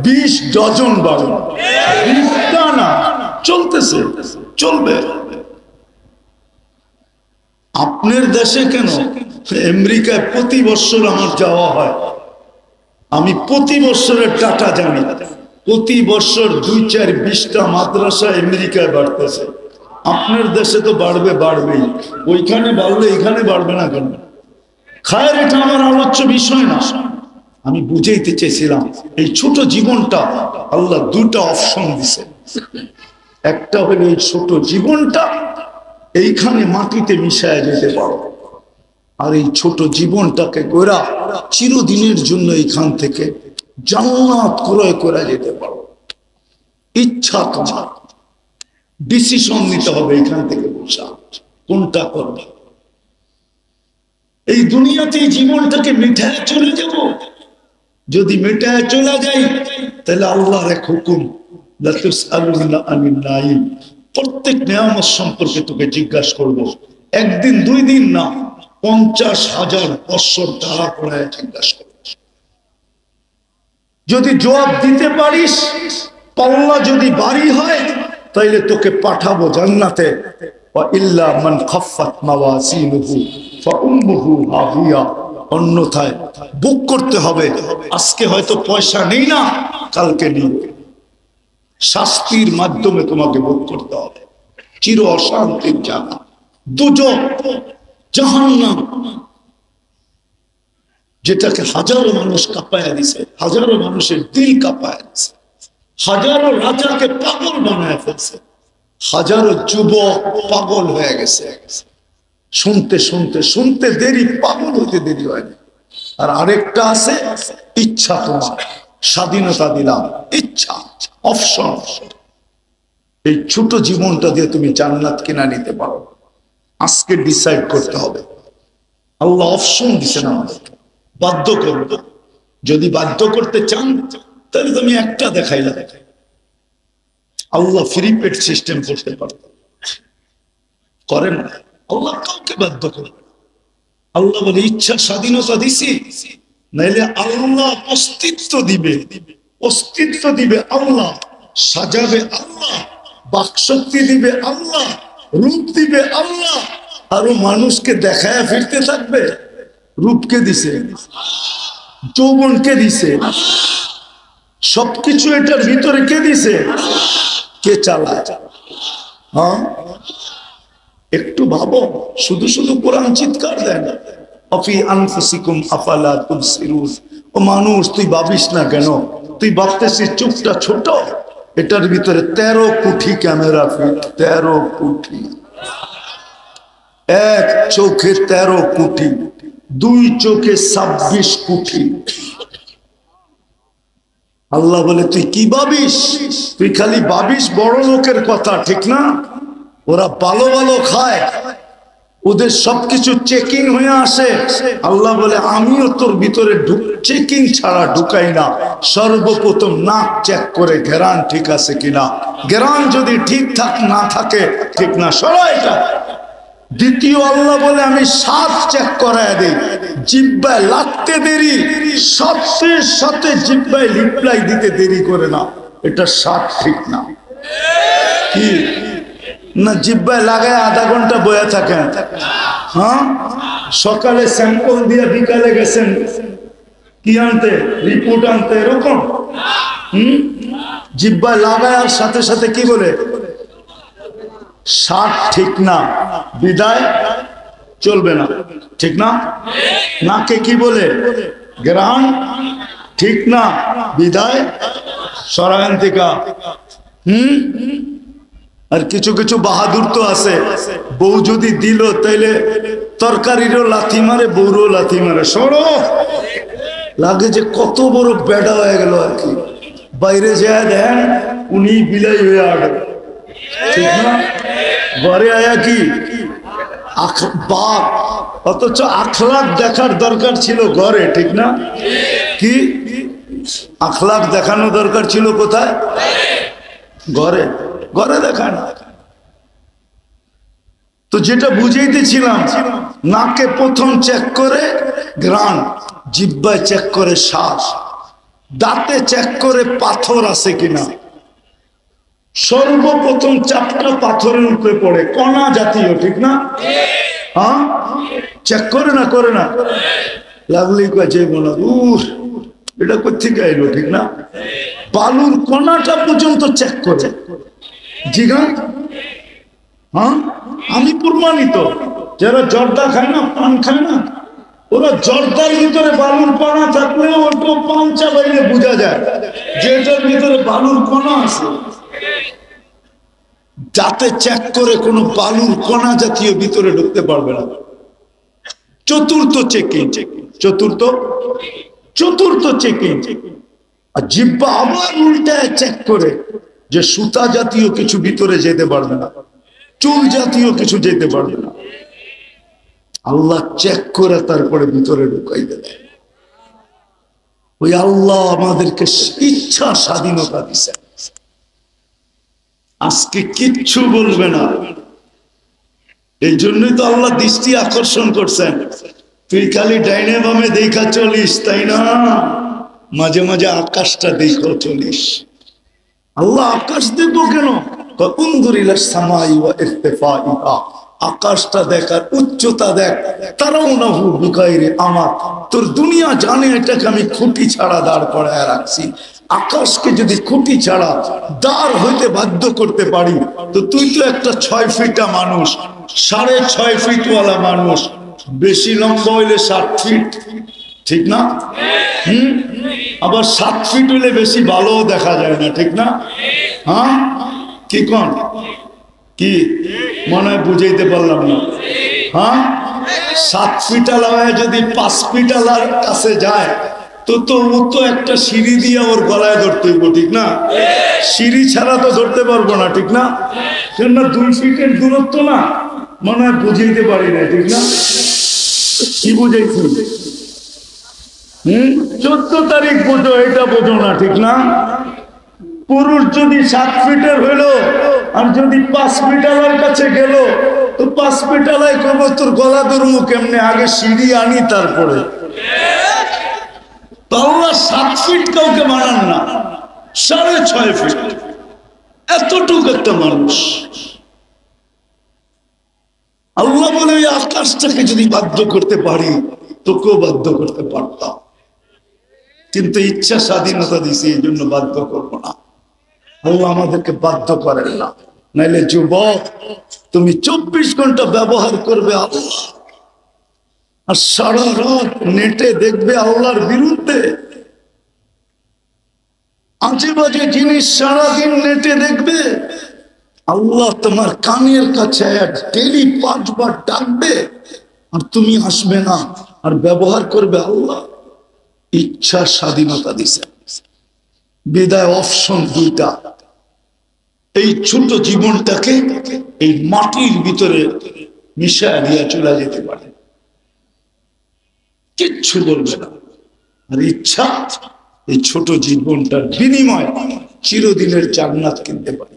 20 ডজন বাড়ে, 20টা না, চলতেছে, চলবে। আপনার দেশে কেন? আমেরিকায় প্রতি বছর আমার যাওয়া হয়, আমি প্রতি বছরের ডাটা জানি, প্রতি বছর 2-4-20টা মাদ্রাসা আমেরিকায় বাড়তেছে। আপনার দেশে তো বাড়বে, বাড়বেই, ওইখানে বাড়লে এখানে বাড়বে না কেন? খায়ের, এটা আমার আলোচ্য বিষয় না। আমি বুঝাইতে চেয়েছিলাম এই ছোট জীবনটা আল্লাহ 2টা অপশন দিছে। একটা হলো এই ছোট জীবনটা এইখানে মাটিতে মিশায় যেতে পারো, আর এই ছোট জীবনটাকে গোরা চিরদিনের জন্য এইখান থেকে জান্নাত ক্রয় করা যেতে পারো। ইচ্ছা তোমার, ডিসিশন নিতে হবে এখান থেকে বসা, কোনটা করবে। এই দুনিয়াতে এই জীবনটাকে মিটায় চলে যাব, যদি মিটায় চলে যাই তাহলে আল্লাহর এক হুকুম, লা তুসআলুনা আনিন নাঈম, প্রত্যেক নিয়ামত সম্পর্কে তোকে জিজ্ঞাসা করব, একদিন 2 দিন না, 50,000 বছর দ্বারা করে জিজ্ঞাসা করব। যদি জবাব দিতে পারিস, পাল্লা যদি ভারী হয়, তাইলে তোকে পাঠাবো জান্নাতে। ওয়া ইল্লা মান খাফফাত মাওয়াজিনুহু ফাউম্মুহু হাবিয়া, অন্যথায় বুক করতে হবে। আজকে হয়তো পয়সা নেই না, কালকে নেই, শাস্তির মাধ্যমে তোমাকে বুক করতে হবে। চির অশান্তির জায়গা দুজক, জাহান্নাম, যেটাকে হাজারো মানুষ কাঁপায়া দিছে, হাজারো মানুষের দিল কাঁপায়া দিছে, হাজারো রাজাকে পাগল বানায় ফেলছে, হাজারো যুবক পাগল হয়ে গেছে। শুনতে শুনতে শুনতে দেরি, পাগল হইতে দেরি হয়নি। আর আরেকটা আছে ইচ্ছা, তোমার স্বাধীনতা দিলাম, ইচ্ছা, অপশন। এই ছোট জীবনটা দিয়ে তুমি জান্নাত কিনা নিতে পারো। আজকে ডিসাইড করতে হবে। আল্লাহ অপশন দিছেন আমাদেরকে, বাধ্য করবে। যদি বাধ্য করতে চান তাহলে তুমি একটা দেখাইলা, আল্লাহ ফ্রি পেড সিস্টেম করতে পারে, করেন না। আল্লাহ কাউকে বাধ্য করবে। আল্লাহ বলে ইচ্ছা স্বাধীনতা দিছি, নাইলে আল্লাহ অস্তিত্ব দিবে, অস্তিত্ব দিবে আল্লাহ, সাজাবে আল্লাহ, বাকশক্তি দিবে আল্লাহ, রূপ দিবে আল্লাহ, আরো মানুষকে দেখায় ফিরতে থাকবে। রূপকে দিছে, যৌবনকে দিছে, সবকিছু এটার ভিতরে কে দিছে? কে চালায়? হ্যাঁ, একটু ভাবো। শুধু শুধু কোরআন চিৎকার দেয় না, অফি আনফুসিকুম আফালা তুবসিরুন। ও মানুষ, তুই ভাবিস না কেন? তুই ভাবতেছিস চুপটা ছোট, এটার ভিতরে 13 কোটি ক্যামেরা ফিট, 13 কোটি। এক চোখে 13 কোটি, দুই চোখে 26 কোটি। আল্লাহ বলে তুই কি ভাবিস? তুই খালি ভাবিস বড় লোকের কথা, ঠিক না? ওরা ভালো ভালো খায়, ওদের সবকিছু চেকিং হয়ে আসে। আল্লাহ বলে আমিও তোর ভিতরে চেকিং ছাড়া ঢুকাই না। সর্বপ্রথম নাক চেক করে ঘেরান ঠিক আছে কিনা, ঘেরান যদি ঠিকঠাক না থাকে, ঠিক না, সরাই এটা। দ্বিতীয় আল্লাহ বলে আমি স্বাদ চেক করায় দেই, জিহ্বায় লাগতে দেরি, সাথে সাথে জিহ্বায় রিপ্লাই দিতে দেরি করে না, এটা স্বাদ ঠিক না। কি না, জিহ্বায় লাগায় আধা ঘন্টা বয়ে থাকেন। হ্যাঁ, সকালে স্যাম্পল দিয়ে বিকালে গেছেন কি আনতে, রিপোর্ট আনতে, এরকম। জিহ্বায় লাগায় আর সাথে সাথে কি বলে? স্বাদ ঠিক না, বিদায় চলবে না, ঠিক না? নাকে কি বলে? গ্রহণ ঠিক না, বিদায় সরায়ন্তিকা। আর কিছু কিছু বাহাদুর তো আছে, বউ যদি দিল তাইলে তরকারিরও লাথি মারে, বউরও লাথি মারে। সরো, লাগে যে কত বড় বেড়া হয়ে গেল আর কি। বাইরে যায় দেন উনি বিলাই হয়ে আগে, ঠিক না? ঘরে আয়া কি বাপ, অথচ আখলাক দেখার দরকার ছিল ঘরে, ঠিক না? কি আখলাক দেখানো দরকার ছিল কোথায়? ঘরে। ঘরে দেখায় না। তো যেটা বুঝাইতেছিলাম, নাকে প্রথম চেক করে ঘ্রাণ, জিহ্বায় চেক করে শ্বাস, দাঁতে চেক করে পাথর আছে কিনা। সর্বপ্রথম চাপটা পাথরের উপরে পড়ে, কণা জাতীয়, ঠিক না? হ্যাঁ, চেক করে না, করে না, লাগলেই কাছে মনে এটা কোথেকে আইলো, ঠিক না? বালুর কণাটা পর্যন্ত চেক করে। জিগান, হ্যাঁ, আমি প্রমাণিত। যারা জর্দা খায় না, পান খায় না, ওরা জর্দার ভিতরে বালুর কণা থাকলেও ওটা পান চাবাইলে বোঝা যায় যে এটার ভিতরে বালুর কণা আছে। যাতে চেক করে কোনো বালুর কণা জাতীয় ভিতরে ঢুকতে পারবে না। চতুর্থ চেকিং, চতুর্থ চেকিং। আর জিহ্বা আবার উল্টায় চেক করে যে সুতা জাতীয় কিছু ভিতরে যেতে পারবে না, চুল জাতীয় কিছু যেতে পারবে না। আল্লাহ চেক করে তারপরে ভিতরে ঢুকাই দেবে। ওই আল্লাহ আমাদেরকে ইচ্ছা স্বাধীনতা দিছে। আজকে কিচ্ছু বলবে না। এই জন্যই তো আল্লাহ দৃষ্টি আকর্ষণ করছেন, তুই খালি ডাইনে বামে দেখা চলিস, তাই না? মাঝে মাঝে আকাশটা দেখো চলিস। আল্লাহ আকাশ দেখবো কেন? আকাশটা দেখার উচ্চতা দেখ। তারাও না হু বুকাইরে আমার, তোর দুনিয়া জানে এটাকে আমি খুঁটি ছাড়া দাঁড় করায় রাখছি। আকাশকে যদি খুঁটি ছাড়া দাঁড় হইতে বাধ্য করতে পারি, তো তুই তো একটা 6 ফিটা মানুষ, 6.5 ফিটওয়ালা মানুষ, বেশি লম্বা হইলে 7 ফিট, ঠিক না? আবার 7 ফিট হইলে বেশি ভালো দেখা যায় না, ঠিক না? হ্যাঁ কি কোন কি মনে হয় বুঝাইতে পারলাম না? হ্যাঁ 7 ফিটালা যদি 5 ফিটালার কাছে যায়, তো ও তো একটা সিঁড়ি দিয়ে ওর গলায় ধরতে হইব, ঠিক না? সিঁড়ি ছাড়া তো ধরতে পারবো না, ঠিক না? কেন 2 ফিটের দূরত্ব না, মনে হয় বুঝাইতে পারি না, ঠিক না? কি বুঝাইছি? 14 তারিখ বোঝো, এটা বোঝো না, ঠিক না? পুরুষ যদি 7 ফিটের হইল, আর যদি 5 ফিটালার কাছে গেল, তো 5 ফিটালাই করবো তোর গলা ধরবো কেমনে? আগে সিঁড়ি আনি তারপরে। আল্লাহ 7 ফিট কাউকে মানান না, 6.5 ফিট, এতটুকু একটা মানুষ। আল্লাহ বলে ওই আকাশটাকে যদি বাধ্য করতে পারি, তোকেও বাধ্য করতে পারতাম, কিন্তু ইচ্ছা স্বাধীনতা দিছি, এই জন্য বাধ্য করবো না। আল্লাহ আমাদেরকে বাধ্য করেন না। নাইলে যুবক, তুমি 24 ঘন্টা ব্যবহার করবে আল্লাহ, আর সারা রাত নেটে দেখবে আল্লাহর বিরুদ্ধে, আজে বাজে জিনিস সারাদিন নেটে দেখবে। আল্লাহ তোমার কানের কাছে ডেইলি 5 বার ডাকবে, আর তুমি আসবে না, আর ব্যবহার করবে আল্লাহ। ইচ্ছা স্বাধীনতা দিছে, বিদায় অপশন 2টা। এই ছোট জীবনটাকে এই মাটির ভিতরে মিশায় দিয়ে চলে যেতে পারে, কিচ্ছু বলবে না। আর ইচ্ছা এই ছোট জীবনটার বিনিময় চিরদিনের জান্নাত কিনতে পারে।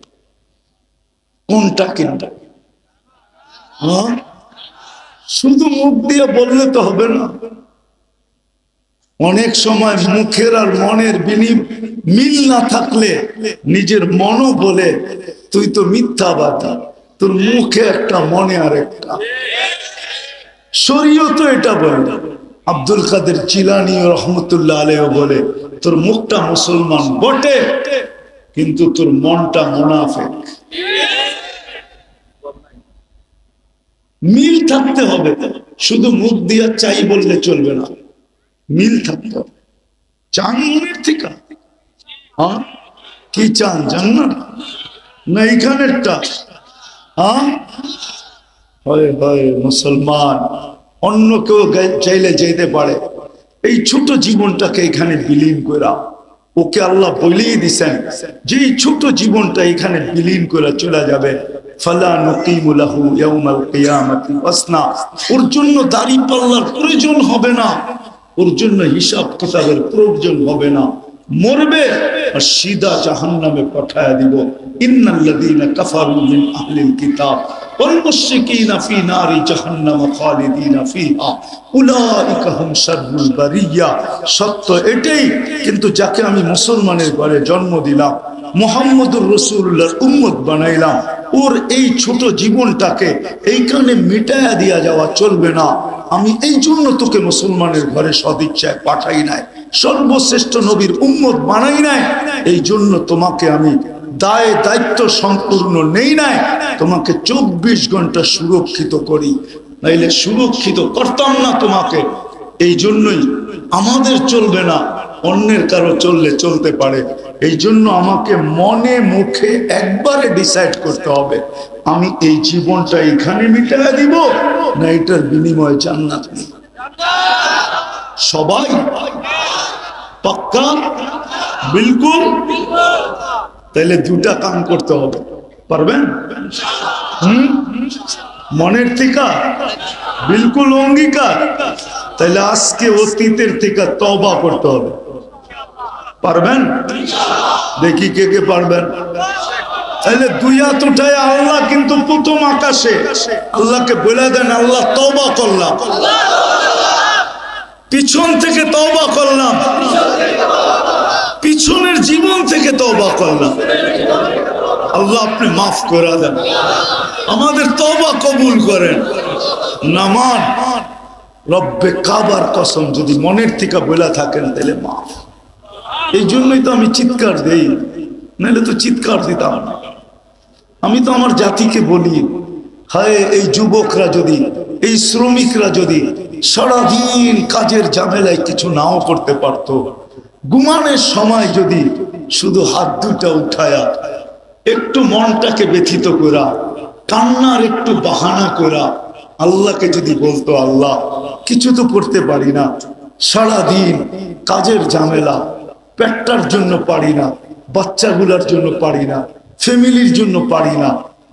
কোনটা কিনতে? হ্যাঁ, শুধু মুখ দিয়ে বললে তো হবে না। অনেক সময় মুখের আর মনের মিল না থাকলে নিজের মনও বলে তুই তো মিথ্যাবাদী, তোর মুখে একটা মনে আর একটা। শরীয়ত এটা বলে। আব্দুল কাদের জিলানী রহমতুল্লাহ আলাইহি বলে তোর মুখটা মুসলমান বটে, কিন্তু তোর মনটা মুনাফিক। মিল থাকতে হবে, শুধু মুখ দিয়ে চাই বললে চলবে না, মিল থাকতে হবে। চান মনের থেকে? হ্যাঁ, কি চান? জান্নাত না এইখানেরটা? হ্যাঁ, হয় হয় মুসলমান, অন্য কেউ চাইলে যেতে পারে। এই ছোট জীবনটাকে এখানে বিলীন করা, ওকে আল্লাহ বলেই দিছেন যে এই ছোট জীবনটা এখানে বিলীন করে চলে যাবে। ফালা নুকিমু লাহু ইয়াউমাল কিয়ামাতি ওয়াসনা, ওর জন্য দাড়ি পাল্লার প্রয়োজন হবে না, ওর জন্য হিসাব কিতাবের প্রয়োজন হবে না। মরবে আর সিধা জাহান্নামে পাঠায়া দিব। ইন্নাল্লাযীনা কাফারু মিন আহলিল কিতাব ওয়াল মুশরিকিনা ফি নারি জাহান্নাম খালিদিনা ফিহা উলাইকা হুম শাররুল বারিয়া। সত্য এটাই, কিন্তু যাকে আমি মুসলমানের ঘরে জন্ম দিলাম, মুহাম্মদুর রাসূলুল্লাহর উম্মত বানাইলাম, ওর এই ছোট জীবনটাকে এইখানে মিটায়া দিয়া যাওয়া চলবে না। আমি এই জন্য তোকে মুসলমানের ঘরে সদিচ্ছায় পাঠাই নাই, সর্বশ্রেষ্ঠ নবীর উম্মত বানাই নাই। এই জন্য তোমাকে আমি দায় দায়িত্ব সম্পূর্ণ নেই নাই, তোমাকে 24 ঘন্টা সুরক্ষিত করি, নাইলে সুরক্ষিত করতাম না তোমাকে। এই জন্যই আমাদের চলবে না, অন্যের কারো চললে চলতে পারে। এই জন্য আমাকে মনে মুখে একবারে ডিসাইড করতে হবে, আমি এই জীবনটা এখানে মিটাইয়া দিব না এটার বিনিময়ে জান্নাত নিব। সবাই পাক্কা? বিলকুল। তাহলে 2টা কাম করতে হবে, পারবেন? মনের থেকে বিলকুল অঙ্গীকার। তাহলে আজকে অতীতের থেকে তওবা করতে হবে, পারবেন? দেখি কে কে পারবেন। তাহলে 2 হাত উঠায় আল্লাহ কিন্তু প্রথম আকাশে আল্লাহকে বলে দেন, আল্লাহ তওবা করলাম, পিছন থেকে তওবা করলাম, পিছনের জীবন থেকে তওবা করলাম। আল্লাহ আপনি মাফ করে দেন, আমাদের তওবা কবুল করেন। নামান রব্বে কাবার কসম যদি মনের থেকে বলে থাকেন তাহলে মাফ। এই জন্যই তো আমি চিৎকার দেই, নাহলে তো চিৎকার দিতাম না। আমি তো আমার জাতিকে বলি, হায় এই যুবকরা যদি, এই শ্রমিকরা যদি সারাদিন কাজের ঝামেলায় কিছু নাও করতে পারত, ঘুমানোর সময় যদি শুধু হাত দুটা উঠায়া একটু মনটাকে ব্যথিত করা, কান্নার একটু বাহানা করা আল্লাহকে যদি বলতো, আল্লাহ কিছু তো করতে পারি না, সারাদিন কাজের ঝামেলা, পেটটার জন্য পারি না, বাচ্চাগুলার জন্য পারি না, ফ্যামিলির জন্য পারি না,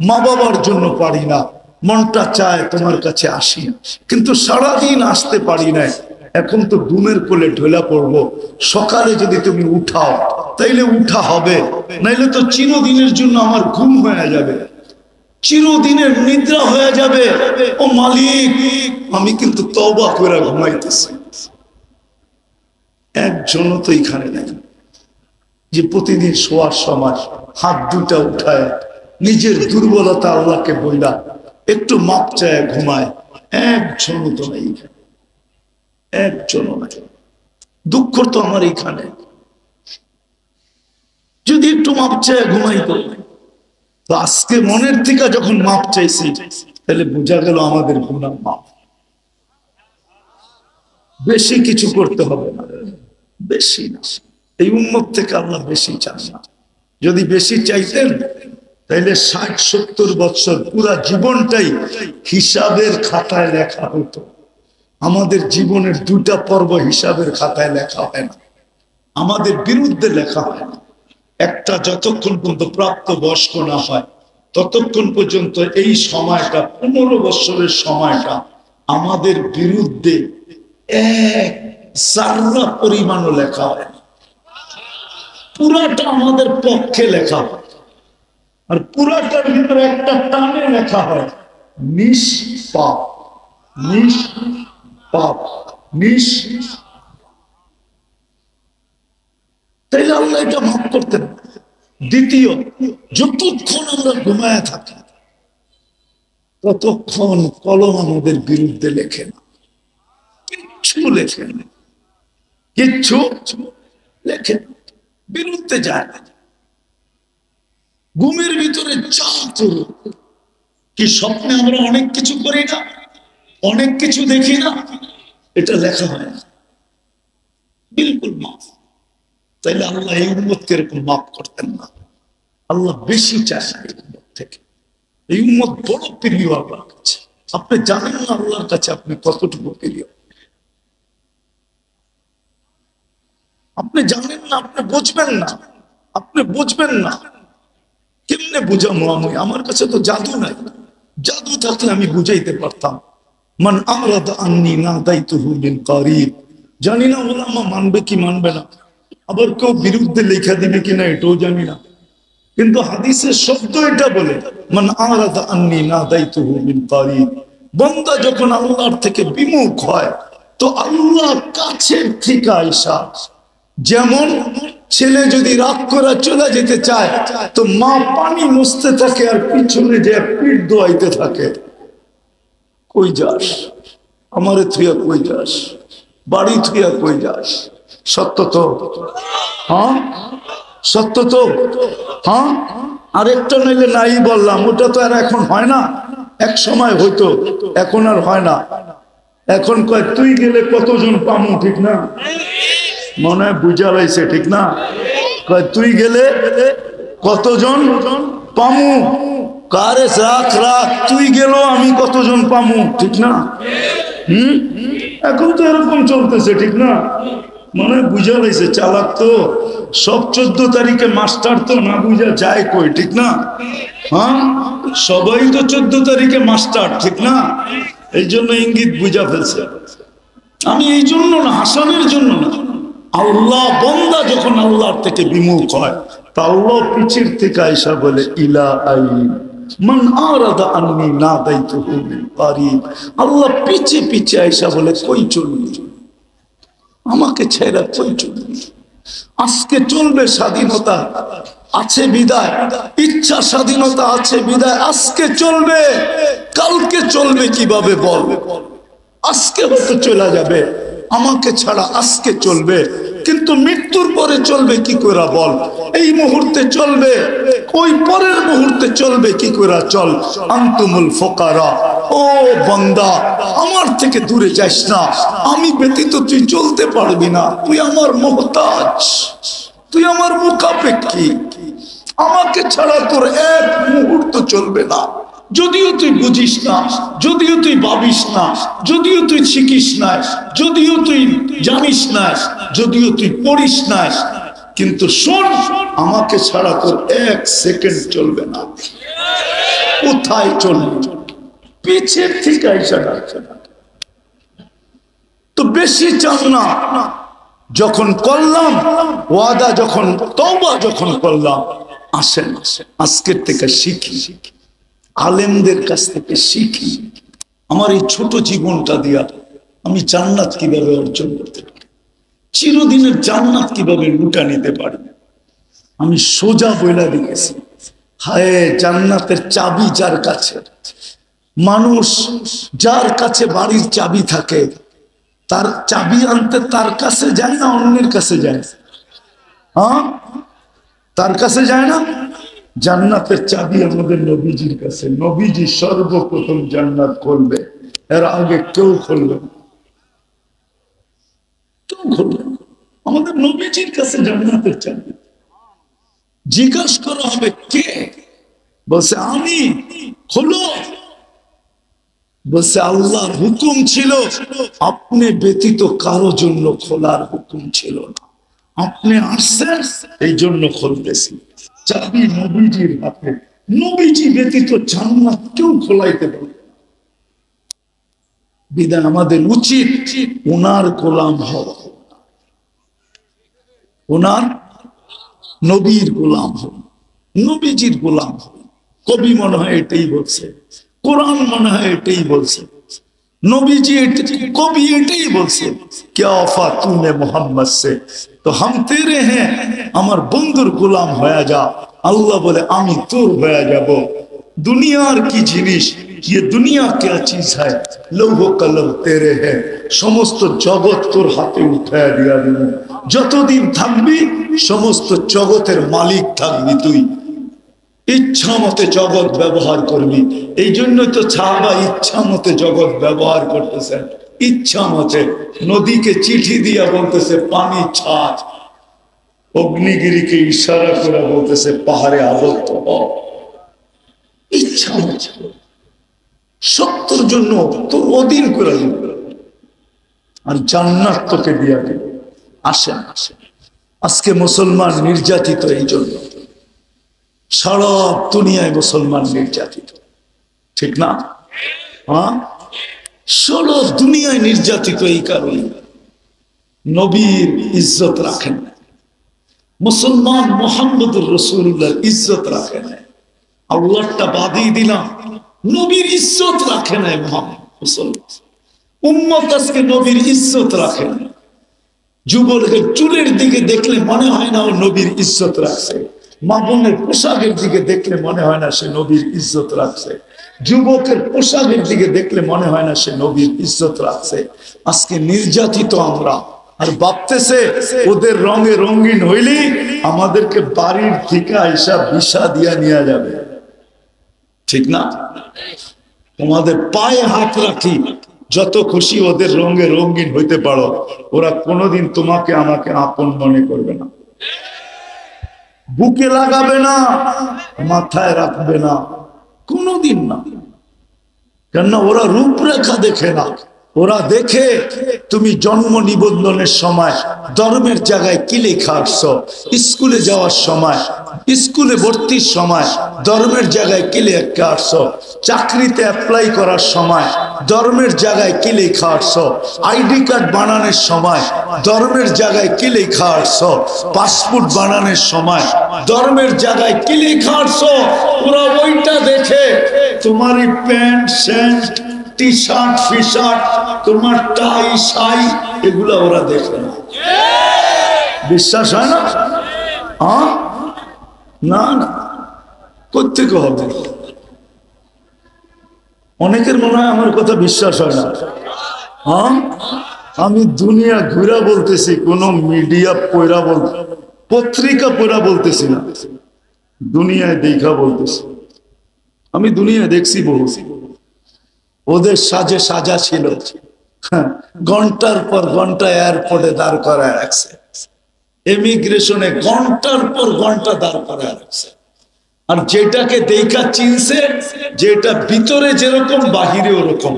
মা বাবার জন্য পারি না, মনটা চায় তোমার কাছে আসি, কিন্তু সারাদিন আসতে পারি না। এখন তো ঘুমের কোলে ঢোলা পড়বো, সকালে যদি তুমি উঠাও তাইলে উঠা হবে, নাইলে তো চিরদিনের জন্য আমার ঘুম হয়ে যাবে, চিরদিনের নিদ্রা হয়ে যাবে। ও মালিক, আমি কিন্তু তওবা করে ঘুমাইতেছি। একজনও তো এখানে নেই যে প্রতিদিন শোয়ার সময় হাত দুটা উঠায় নিজের দুর্বলতা আল্লাহকে বইলা একটু মাপ চায় ঘুমায়। একজনও তো নেই, একজনও নাই। দুঃখ তো আমার এখানে, যদি একটু মাপ চায় ঘুমাইতো। তো আজকে মনের থেকে যখন মাপ চাইছি, তাহলে বোঝা গেল আমাদের গুনাহ মাপ। বেশি কিছু করতে হবে না, বেশি না। এই উম্মত থেকে আল্লাহ বেশি চান না। যদি বেশি চাইতেন তাইলে 60-70 বছর পুরা জীবনটাই হিসাবের খাতায় লেখা হতো। আমাদের জীবনের 2টা পর্ব হিসাবের খাতায় লেখা হয় না, আমাদের বিরুদ্ধে লেখা হয় না। একটা যতক্ষণ পর্যন্ত প্রাপ্ত বয়স্ক না হয় ততক্ষণ পর্যন্ত এই সময়টা, 15 বছরের সময়টা আমাদের বিরুদ্ধে এক জাররা পরিমাণও লেখা হয় না, পুরাটা আমাদের পক্ষে লেখা হয়। আর পুরাটার ভিতরে একটা টানে লেখা হয় নিষ্পাপ, নিষ্পাপ, তাইলে আল্লাহ এটা মাফ করতেন। দ্বিতীয়, যতক্ষণ আমরা ঘুমায় থাকি ততক্ষণ কলম আমাদের বিরুদ্ধে লেখে না, কিচ্ছু লেখে না, কিচ্ছু লেখে না, বিরুদ্ধে যায় না। ঘুমের ভিতরে যা করুক, কি স্বপ্নে আমরা অনেক কিছু করি না, অনেক কিছু দেখি না, এটা লেখা হয় না, বিলকুল মাফ। তাইলে আল্লাহ এই উম্মতকে এরকম মাফ করতেন না। আল্লাহ বেশি চায় না এই উম্মত থেকে। এই উম্মত বড় প্রিয় আল্লাহর কাছে। আপনি জানেন না আল্লাহর কাছে আপনি কতটুকু প্রিয়, আপনি জানেন না, আপনি বুঝবেন না, আপনি বুঝবেন না। কেমনে বুঝাবো আমি? আমার কাছে তো জাদু নাই, জাদু থাকলে আমি বুঝাইতে পারতাম। মান আরাদা আন্নি নাদাইতুহু মিন কারিব। জানি না ওলামা মানবে কি মানবে না, আবার কেউ বিরুদ্ধে লেখা দিবে কিনা এটাও জানি না, কিন্তু হাদিসের শব্দ এটা বলে, মান আরাদা আন্নি নাদাইতুহু মিন কারিব। বান্দা যখন আল্লাহর থেকে বিমুখ হয় তো আল্লাহ কাছের থেকে আইসা, যেমন ছেলে যদি রাগ করে চলে যেতে চায় তো মা পানি মুছতে থাকে আর পিছনে যে পিঠ দোয়াইতে থাকে, কই যাস আমারে থুইয়া, কই যাস বাড়ি থুইয়া, কই যাস? সত্য তো, হ্যাঁ সত্য তো, হ্যাঁ। আরেকটা নইলে নাই বললাম, ওটা তো আর এখন হয় না, এক সময় হইতো, এখন আর হয় না। এখন কয় তুই গেলে কতজন পামু, ঠিক না? মনে হয় বুঝা লাইছে, ঠিক না? কয় তুই গেলে কতজন পামু, কারে রাখ রাখ, তুই গেল আমি কতজন পামু, ঠিক না? এখন তো এরকম চলতেছে, ঠিক না? মনে হয় বুঝা লাইছে, চালাক তো সব। 14 তারিখে মাস্টার তো না বুঝা যায় কই, ঠিক না? হ্যাঁ, সবাই তো 14 তারিখে মাস্টার, ঠিক না? এই জন্য ইঙ্গিত বুঝা ফেলছে। আমি এই জন্য না, হাসানের জন্য না। আল্লাহ বান্দা যখন আল্লাহর থেকে বিমুখ হয় তা আল্লাহ পিছের থেকে আইসা বলে ইলা আইন মান আরাদা আন্নি নাদাইতুহু মিন কারিব। আল্লাহ পিছে পিছে আইসা বলে কই চললি, আমাকে ছেড়ে কই চলবে? আজকে চলবে স্বাধীনতা আছে বিদায়, ইচ্ছা স্বাধীনতা আছে বিদায় আজকে চলবে, কালকে চলবে কিভাবে বল? আজকে হয়তো চলে যাবে, আমাকে ছাড়া আজকে চলবে, কিন্তু মৃত্যুর পরে চলবে কি করে বল? এই মুহূর্তে চলবে, ওই পরের মুহূর্তে চলবে কি করে? চল, আনতুমুল ফুকারা, ও বান্দা আমার থেকে দূরে যাস না, আমি ব্যতীত তুই চলতে পারবি না, তুই আমার মুহতাজ, তুই আমার মুখাপেক্ষী, আমাকে ছাড়া তোর এক মুহূর্ত চলবে না। যদিও তুই বুঝিস না, যদিও তুই ভাবিস না, যদিও তুই শিখিস না, যদিও তুই জানিস না, যদিও তুই পড়িস না, কিন্তু শোন, আমাকে ছাড়া তোর এক সেকেন্ড চলবে না। কোথায় চলবে? পিছের থেকে আইসা ডাকছে না তো বেশি চান না। যখন করলাম ওয়াদা, যখন তওবা যখন করলাম, আসেন আজকের থেকে শিখি, আলেমদের কাছ থেকে শিখি। আমার এই ছোট জীবনটা দিয়া আমি জান্নাত কিভাবে অর্জন করতে পারি, চিরদিনের জান্নাত কিভাবে লুটা নিতে পারি। আমি সোজা বইলা দিয়েছি, হায় জান্নাতের চাবি যার কাছে, মানুষ যার কাছে বাড়ির চাবি থাকে তার চাবি আনতে তার কাছে যায় না, অন্যের কাছে যায়। হ্যাঁ, তার কাছে যায় না। জান্নাতের চাবি আমাদের নবীজির কাছে, নবীজি সর্বপ্রথম জান্নাত খুলবে, এর আগে কেউ খুলবে না, কেউ খুলবে না। আমাদের নবীজির কাছে জান্নাতের চাবি। জিজ্ঞাসা করা হবে কে? বলছে আমি। হলো বলছে আল্লাহর হুকুম ছিল, আপনি ব্যতীত কারো জন্য খোলার হুকুম ছিল না, আপনি আসছেন এই জন্য খুলতেছি। চাবি নবীজির হাতে, নবীজি ব্যতীত জান্নাত কেউ খোলাইতে পারে। বিধান আমাদের উচিত ওনার গোলাম হওয়া, ওনার নবীর গোলাম হওয়া, নবীজির গোলাম হওয়া। কবি মনে হয় এটাই বলছে, কোরআন মনে হয় এটাই বলছে, নবীজি কবি এটাই বলছে, क्या वफा तूने मोहम्मद से तो हम तेरे हैं, আমার বন্ধুর গোলাম হয়ে যা। আল্লাহ বলে আমি তোর হয়ে যাব। দুনিয়ার কি জিনিস, ये दुनिया क्या चीज है, লৌহ কলম তেরে है, সমস্ত জগৎ তোর হাতে উঠায় দিয়া দিব। যতদিন থাকবি সমস্ত জগতের মালিক থাকবি তুই, ইচ্ছা মতে জগৎ ব্যবহার করবি। এই জন্যই তো সাহাবা ইচ্ছা মতে জগৎ ব্যবহার করতেছেন, ইচ্ছা মতে। নদীকে চিঠি দিয়া বলতেছে পানি ছাড়, অগ্নিগিরিকে ইশারা করে বলতেছে পাহাড়ে আবদ্ধ হ। ইচ্ছা মতে সত্যর জন্য তোর অধীন করে দিবে, আর জান্নাত তোকে দিয়া দিবে। আসেন আসেন, আজকে মুসলমান নির্যাতিত এই জন্য, সারা দুনিয়ায় মুসলমান নির্যাতিত, ঠিক না? হ্যাঁ, সারা দুনিয়ায় নির্যাতিত এই কারণে নবীর ইজ্জত রাখেন না মুসলমান, মুহাম্মদুর রাসূলুল্লাহর ইজ্জত রাখে না। আল্লাহটা বাদই দিলাম, নবীর ইজ্জত রাখে না মুসলমান উম্মত। আজকে নবীর ইজ্জত রাখে না। যুবকের চুলের দিকে দেখলে মনে হয় না ও নবীর ইজ্জত রাখছে, মা বোনের পোশাকের দিকে দেখলে মনে হয় না সে নবীর ইজ্জত রাখছে, যুবকের পোশাকের দিকে দেখলে মনে হয় না সে নবীর ইজ্জত রাখছে। আজকে নির্যাতিত আমরা, আর ভাবতেছে ওদের রঙে রঙিন হইলে আমাদেরকে বাড়ির থেকে আইসা বিষা দিয়া নিয়ে যাবে, ঠিক না? তোমাদের পায়ে হাত রাখি, যত খুশি ওদের রঙে রঙিন হইতে পারো, ওরা কোনোদিন তোমাকে আমাকে আপন মনে করবে না, বুকে লাগাবে না, মাথায় রাখবে না, কোনোদিন না। কেননা ওরা রূপরেখা দেখে না, ওরা দেখে তুমি জন্ম নিবন্ধনের সময় ধর্মের জায়গায় কি লেখা আসছো, স্কুলে যাওয়ার সময়, স্কুলে ভর্তির সময় ধর্মের জায়গায় কি লেখা আসছো, চাকরিতে অ্যাপ্লাই করার সময় ধর্মের জায়গায় কি লেখা আসছো, আইডি কার্ড বানানোর সময় ধর্মের জায়গায় কি লেখা আসছো, পাসপোর্ট বানানোর সময় ধর্মের জায়গায় কি লেখা আসছো। ওরা ওইটা দেখে তোমারই প্যান্ট শার্ট টি শার্ট ফি শার্ট, তোমার টাই শাই, এগুলা ওরা দেখে না। বিশ্বাস হয় না? না না, কোত্থেকে হবে? অনেকের মনে হয় আমার কথা বিশ্বাস হয় না। আমি দুনিয়া ঘুরা বলতেছি, কোন মিডিয়া পয়রা বলতে, পত্রিকা পয়রা বলতেছি না, দুনিয়ায় দেখা বলতেছি। আমি দুনিয়া দেখছি বহু, ওদের সাজে সাজা ছিল, ঘন্টার পর ঘন্টা এয়ারপোর্টে দাঁড় করায় রাখছে, ইমিগ্রেশনে ঘন্টার পর ঘন্টা দাঁড় করায় রাখছে। আর যেটাকে দেখা চিনছে, যেটা ভিতরে যেরকম বাহিরে ওরকম।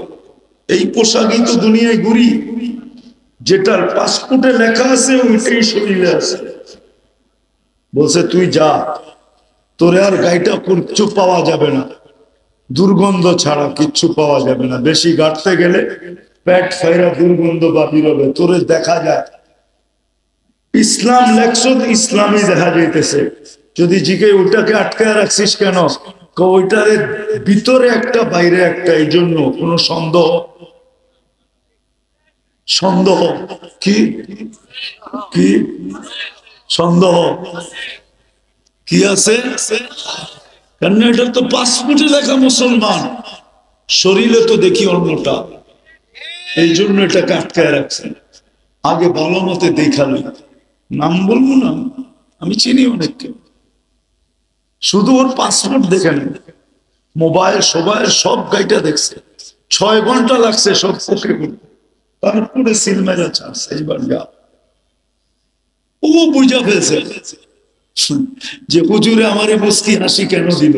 এই পোশাকই তো দুনিয়ায় ঘুরি, যেটার পাসপোর্টে লেখা আছে ওইটাই শরীরে আছে। বলছে তুই যা, তোরে আর গাড়িটা কিচ্ছু পাওয়া যাবে না, দুর্গন্ধ ছাড়া কিচ্ছু পাওয়া যাবে না। বেশি গাঁটতে গেলে পেট ফাইরা দুর্গন্ধ বাহির হবে, তোরে দেখা যায়। ইসলাম লেখছ, ইসলামই দেখা যাইতেছে। যদি জিকে ওটাকে আটকায় রাখছিস কেন, ওইটারে ভিতরে একটা বাইরে একটা, এই জন্য কোন সন্দেহ সন্দেহ কি কি সন্দেহ কি আছে? কেন এটা তো পাসপোর্টে লেখা মুসলমান, শরীরে তো দেখি অন্যটা, এই জন্য এটাকে আটকায় রাখছে। আগে ভালো মতে দেখালো, নাম বলবো না, আমি চিনি অনেককে, শুধু ওর পাসপোর্ট দেখে নেন, মোবাইল সবাই সব গাইটা দেখছে, 6 ঘন্টা লাগছে সব ওকে করতে, তারপরে সিলমেরা ছাড়ছে। এইবার যা ও বুঝা ফেলছে যে হুজুরে আমারে মুস্কি হাসি কেন দিল,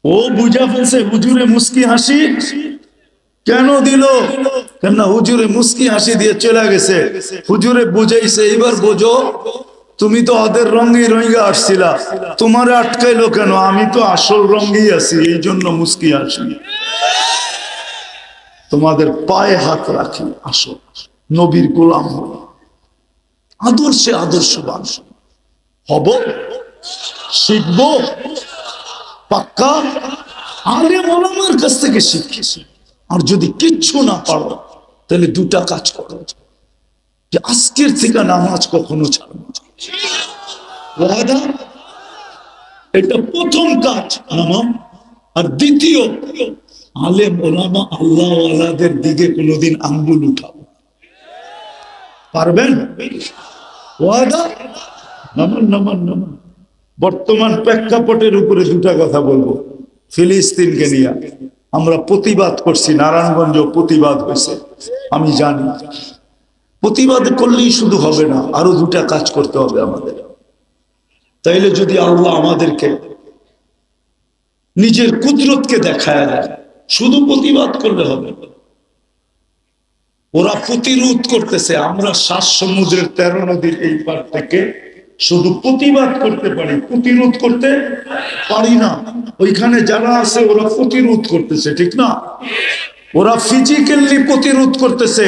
ও বুঝা ফেলছে হুজুরে মুস্কি হাসি কেন দিল, কেন হুজুরে মুস্কি হাসি দিয়ে চলে গেছে। হুজুরে বুঝাইছে এইবার বোঝো, তুমি তো ওদের রঙে রঙে আসছিলা, তোমারে আটকাইলো কেন? আমি তো আসল রঙেই আছি, এই জন্য মুস্কি হাসি। তোমাদের পায়ে হাত রাখি, আসো নবীর গোলাম হব, আদর্শে আদর্শবান হব, শিখব পাক্কা, আলেম ওলামার কাছ থেকে শিখেছি। আর যদি কিচ্ছু না পারো, তাহলে 2টা কাজ করো, যে আজকের থেকে নামাজ কখনো ছাড়বো না, এটা প্রথম কাজ নামাজ। আর দ্বিতীয়, আলেম ওলামা আল্লাহ ওয়ালাদের দিকে কোনোদিন আঙ্গুল উঠাবো, পারবেন? ওয়াদা? নামান নামান নামান। বর্তমান প্রেক্ষাপটের উপরে 2টা কথা বলবো। ফিলিস্তিনকে নিয়ে আমরা প্রতিবাদ করছি, নারায়ণগঞ্জ প্রতিবাদ হয়েছে, আমি জানি। প্রতিবাদ করলেই শুধু হবে না, আরো 2টা কাজ করতে হবে আমাদের। তাইলে যদি আল্লাহ আমাদেরকে নিজের কুদরতকে দেখায় দেয়, শুধু প্রতিবাদ করলে হবে। ওরা প্রতিরোধ করতেছে, আমরা 7 সমুদ্রের 13 নদীর এই পার থেকে শুধু প্রতিবাদ করতে পারি, প্রতিরোধ করতে পারি না। ওইখানে যারা আছে ওরা প্রতিরোধ করতেছে, ঠিক না? ওরা ফিজিক্যালি প্রতিরোধ করতেছে,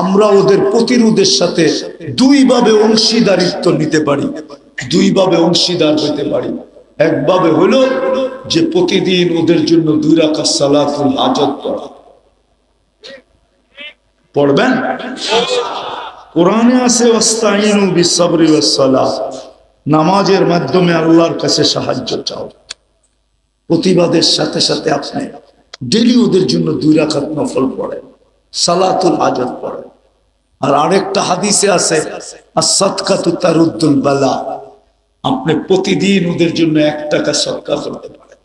আমরা ওদের প্রতিরোধের সাথে 2 ভাবে অংশীদারিত্ব নিতে পারি, 2 ভাবে অংশীদার হইতে পারি। একভাবে হলো যে প্রতিদিন ওদের জন্য 2 রাকাত সালাতুল হাজত পড়া, পড়বেন? কোরআনে আছে ওয়াস্তাইনু বিসসবরি ওয়াসসালাহ, নামাজের মাধ্যমে আল্লাহর কাছে সাহায্য চাও। প্রতিবাদের সাথে সাথে আপনি ডেইলি ওদের জন্য 2 রাকাত নফল পড়েন, সালাতুল হাজত পড়েন। আর আরেকটা হাদিসে আছে আস-সাদকাতু তারুদ্দুল বালা, আপনি প্রতিদিন ওদের জন্য 1 টাকা সদকা করতে পারেন।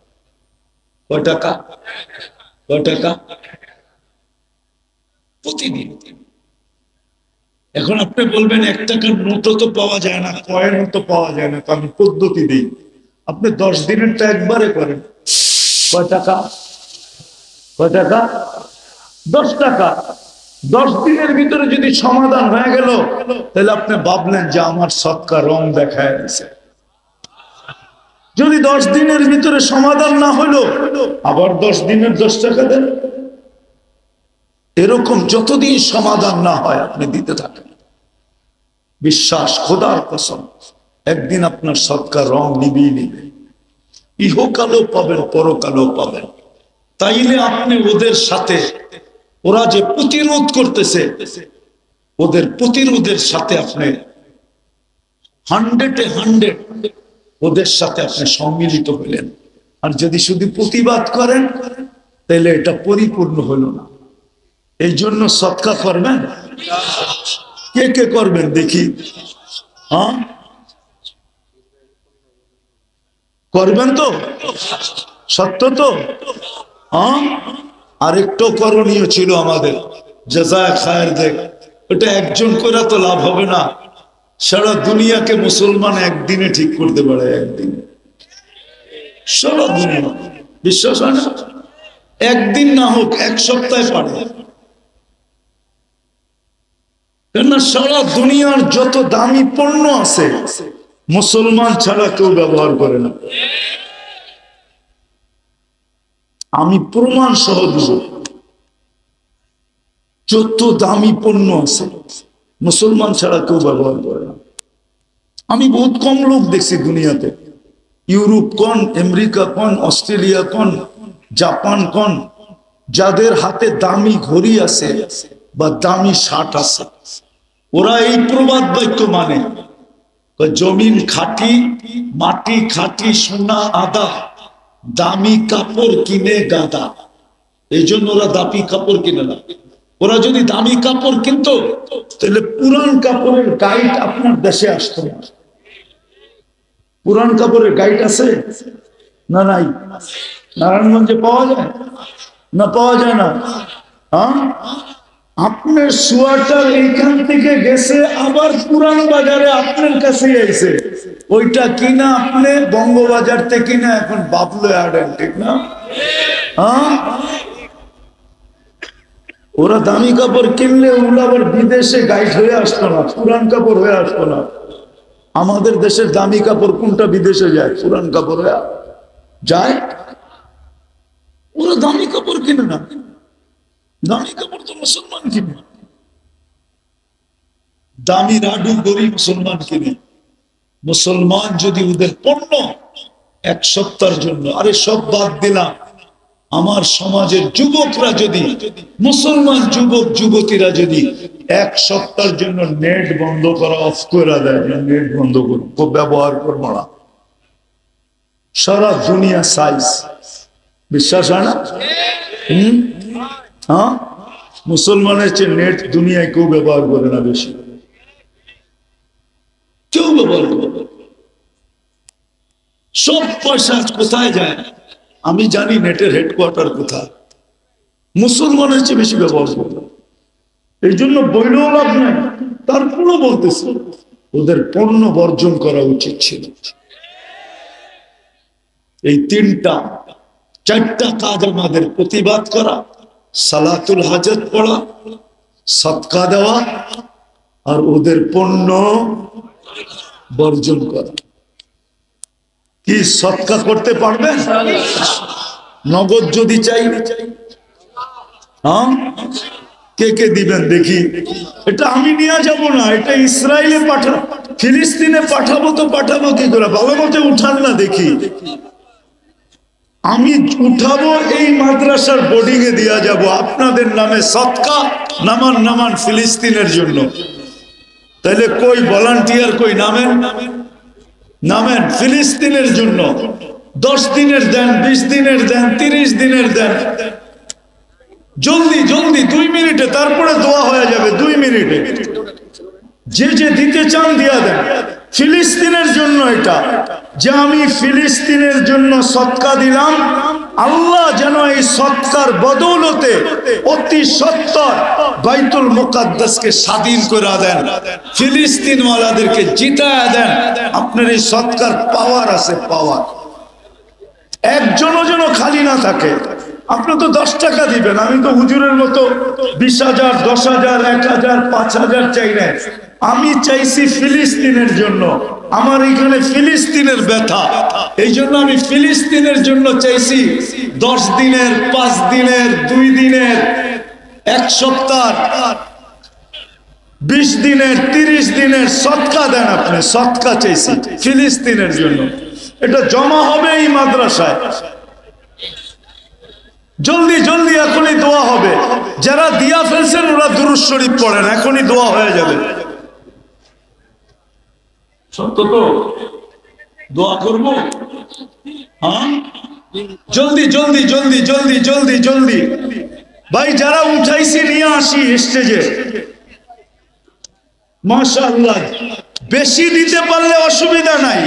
কয় টাকা? কয় টাকা? প্রতিদিন। এখন আপনি বলবেন 1 টাকার নোটও তো পাওয়া যায় না, কয়েনও তো পাওয়া যায় না, তো আমি পদ্ধতি দিই। আপনি 10 দিনেরটা একবারে করেন। কয় টাকা? কয় টাকা? 10 টাকা। 10 দিনের ভিতরে যদি সমাধান হয়ে গেল, তাহলে আপনি ভাবলেন যে আমার সদকা রং দেখায় দিছে। যদি 10 দিনের ভিতরে সমাধান না হলো, আবার 10 দিনের 10 টাকা দেন। এরকম যতদিন সমাধান না হয় আপনি দিতে থাকেন। বিশ্বাস, খোদার কসম, একদিন আপনার সদকা রং নিবেই নিবে। ইহকালেও পাবেন, পরকালেও পাবেন। তাইলে আপনি ওদের সাথে, ওরা যে প্রতিরোধ করতেছে, ওদের প্রতিরোধের সাথে আপনি 100 ওদের সাথে আপনি সম্মিলিত হলেন। আর যদি শুধু প্রতিবাদ করেন তাহলে এটা পরিপূর্ণ হলো না। এই জন্য সদকা করবেন। কে কে করবেন দেখি? হ্যাঁ, করবেন তো? সত্য তো? হ্যাঁ, আরেকটু করণীয় ছিল আমাদের, জাযায়ে খায়ের দেখ। ওটা একজন করে তো লাভ হবে না, সারা দুনিয়াকে মুসলমান একদিনে ঠিক করতে পারে, একদিনে সারা দুনিয়া। বিশ্বাস হয় না? একদিন না হোক, এক সপ্তাহে পারে। কেননা সারা দুনিয়ার যত দামি পণ্য আছে মুসলমান ছাড়া কেউ ব্যবহার করে না। আমি প্রমাণ সহ দেব, যত দামি পণ্য আছে মুসলমান ছাড়া কেউ ব্যবহার করে না। আমি বহুত কম লোক দেখছি দুনিয়াতে, ইউরোপ কোন, আমেরিকা কোন, অস্ট্রেলিয়া কোন, জাপান কোন, যাদের হাতে দামি ঘড়ি আছে বা দামি শার্ট আছে, ওরা এই প্রবাদ বাক্য মানে, জমিন খাঁটি, মাটি খাঁটি, সোনা আদা, দামি কাপড় কিনে গাদা। এই জন্য ওরা দামি কাপড় কিনে না। ওরা যদি দামি কাপড় কিনতো তাহলে পুরান কাপড়ের গাইড আপনার দেশে আসতো না। পুরান কাপড়ের গাইড আছে না? নাই। নারায়ণগঞ্জে পাওয়া যায় না? পাওয়া যায় না। হ্যাঁ, আপনার সোয়াটার এইখান থেকে গেছে, আবার পুরান বাজারে আপনার কাছে আইছে, ওইটা কিনা আপনি বঙ্গবাজার থেকে কিনা এখন বাবলু আনেন, ঠিক না? হ্যাঁ, ওরা দামি কাপড় কিনলে ওগুলো আবার বিদেশে গাইড হয়ে আসতো না, পুরান কাপড় হয়ে আসতো না। আমাদের দেশের দামি কাপড় কোনটা বিদেশে যায়? পুরান কাপড় হয়ে যায়। ওরা দামি কাপড় কিনে না, দামি কাপড় তো মুসলমান কিনে। দামি রাডু গরি মুসলমান কিনে। মুসলমান যদি ওদের পণ্য এক সপ্তাহের জন্য, আরে সব বাদ দিলাম, আমার সমাজের যুবকরা যদি, মুসলমান যুবক যুবতীরা যদি এক সপ্তাহের জন্য নেট বন্ধ করা, অফ করে দেয়, নেট বন্ধ করবো, ব্যবহার করবো না, সারা দুনিয়া সাইজ। বিশ্বাস হয় না? হ্যাঁ, মুসলমানের চেয়ে নেট দুনিয়ায় কেউ ব্যবহার করে না, বেশি কেউ ব্যবহার করে। সব পয়সা কোথায় যায় আমি জানি, নেটের হেডকোয়ার্টার কোথায়। মুসলমানের চেয়ে বেশি ব্যবহার করে। এই জন্য বইলেও লাভ নাই, তারপরও বলতেছে ওদের পণ্য বর্জন করা উচিত ছিল। এই চারটা কাজ আমাদের: প্রতিবাদ করা, সালাতুল হাজত পড়া, সদকা দেওয়া, আর ওদের পণ্য বর্জন করা। কি সদকা করতে পারবেন? নগদ যদি চাই, হ্যাঁ, কে কে দিবেন দেখি? এটা আমি নিয়ে যাব না, এটা ইসরায়েলে পাঠাবো, ফিলিস্তিনে পাঠাবো। তো পাঠাবো কি করে? ভালো মতে উঠান না দেখি। আমি উঠাবো, এই মাদ্রাসার বোর্ডিং এ দিয়া যাব আপনাদের নামে সদকা, নামান ফিলিস্তিনের জন্য। তাহলে কই ভলান্টিয়ার, কই নামেন ফিলিস্তিনের জন্য। 10 দিনের দেন, 20 দিনের দেন, 30 দিনের দেন, জলদি 2 মিনিটে, তারপরে দোয়া হয়ে যাবে 2 মিনিটে। যে দিতে চান দিয়া দেন। ফিলিস্তিনের জন্য এটা, যে আমি ফিলিস্তিনের জন্য সদকা দিলাম, আল্লাহ যেন এই সদকার বদৌলতে অতি সত্বর বাইতুল মুকাদ্দাসকে স্বাধীন করে দেন, ফিলিস্তিন ওয়ালাদেরকে জিতায়া দেন। আপনার এই সদকার পাওয়ার আছে, পাওয়ার। একজনও যেন খালি না থাকে। আপনি তো 10 টাকা দিবেন, আমি তো হুজুরের মতো 20,000, 10,000, 1,000, 5,000 চাই না। আমি চাইছি ফিলিস্তিনের জন্য। আমার এখানে ফিলিস্তিনের ব্যথা, এই জন্য আমি ফিলিস্তিনের জন্য চাইছি 10 দিনের, 5 দিনের, 2 দিনের, 1 সপ্তাহ, 20 দিনের, 30 দিনের সদকা দেন। আপনি সদকা চাইছি ফিলিস্তিনের জন্য। এটা জমা হবে এই মাদ্রাসায়। জলদি জলদি এখনই দোয়া হবে। যারা দিয়া ফেলছেন ওরা দুরূদ শরীফ পড়েন, এখনই দোয়া হয়ে যাবে। সত্য তো? দোয়া করবো? হ্যাঁ, জলদি জলদি জলদি জলদি জলদি জলদি। ভাই যারা উঠাইছি নিয়ে আসি স্টেজে। মাশাআল্লাহ, বেশি দিতে পারলে অসুবিধা নাই,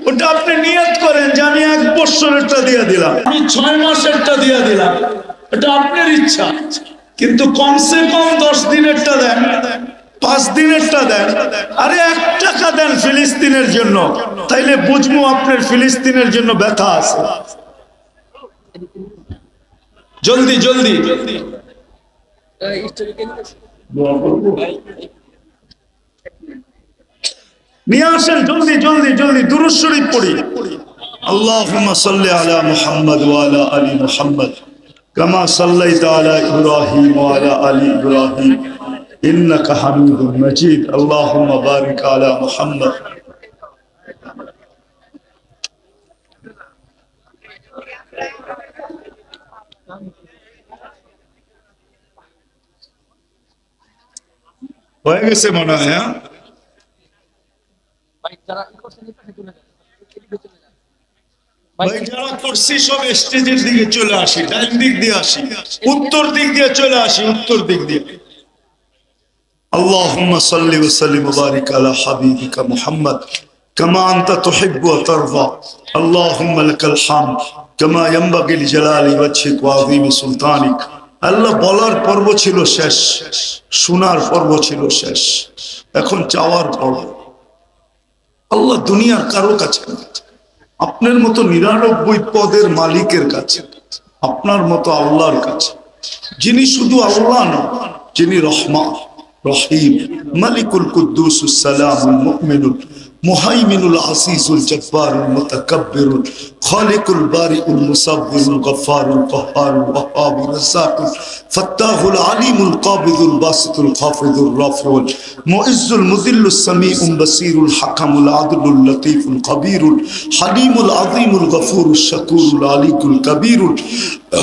ওটা আপনি নিয়ত করেন যে আমি 1 বছরেরটা দিয়ে দিলাম, আমি 6 মাসেরটা দিয়ে দিলাম, এটা আপনার ইচ্ছা। কিন্তু কমসে কম 10 দিনেরটা দেন, 5 দিনেরটা দেন। আরে 1 টাকা দেন ফিলিস্তিনের জন্য, তাইলে বুঝবো আপনার ফিলিস্তিনের জন্য ব্যথা আছে। জলদি জলদি নিয়ে আসেন, জলদি জলদি জলদি দুরূদ শরীফ পড়ি। আল্লাহুম্মা সাল্লি আলা মুহাম্মদ ওয়া আলা আলি মুহাম্মদ কামা সাল্লাইতা আলা ইব্রাহিম ওয়া আলা আলি ইব্রাহিম ইন্নাকা হামিদুম মাজিদ। আল্লাহুম্মা বারিক আলা মুহাম্মদ। হয়ে গেছে মনে হয়। হ্যাঁ, ভাই যারা করছি সব স্টেজের দিকে চলে আসি, ডাইন দিক দিয়ে আসি, উত্তর দিক দিয়ে চলে আসি, উত্তর দিক দিয়ে। اللهم صل وسلم وبارك على حبيبك محمد كما أنت تحب وترضى اللهم لك الحمد كما ينبغي لجلال وجهك وعظيم سلطانك। আল্লাহ বলার পর্ব ছিল শেষ, শোনার পর্ব ছিল শেষ, এখন চাওয়ার পর্ব। আল্লাহ দুনিয়ার কারো কাছে না, আপনার মতো 99 পদের মালিকের কাছে, আপনার মতো আল্লাহর কাছে, যিনি শুধু আল্লাহ না, যিনি রহমান রহিম, মালিকুল কুদ্দুসুস সালামুল মুমিনুল মুহাইমিনুল আসিসুল জব্বারুল মুতাকাব্বিরুল খালিকুল বারিউল মুসাব্বিরুল গফফারুল কাহ্হারুল ওয়াহ্হাবুর রাজ্জাকুল ফাত্তাহুল আলিমুল কাবিদুল বাসিতুল খাফিদুর রাফিউল মুইজ্জুল মুযিল্লুস সামিউল বাসিরুল হাকামুল আদলুল লতীফুল খবীরুল হালিমুল আযীমুল গফুরুশ শাকুরুল আলিকুল কবীরুল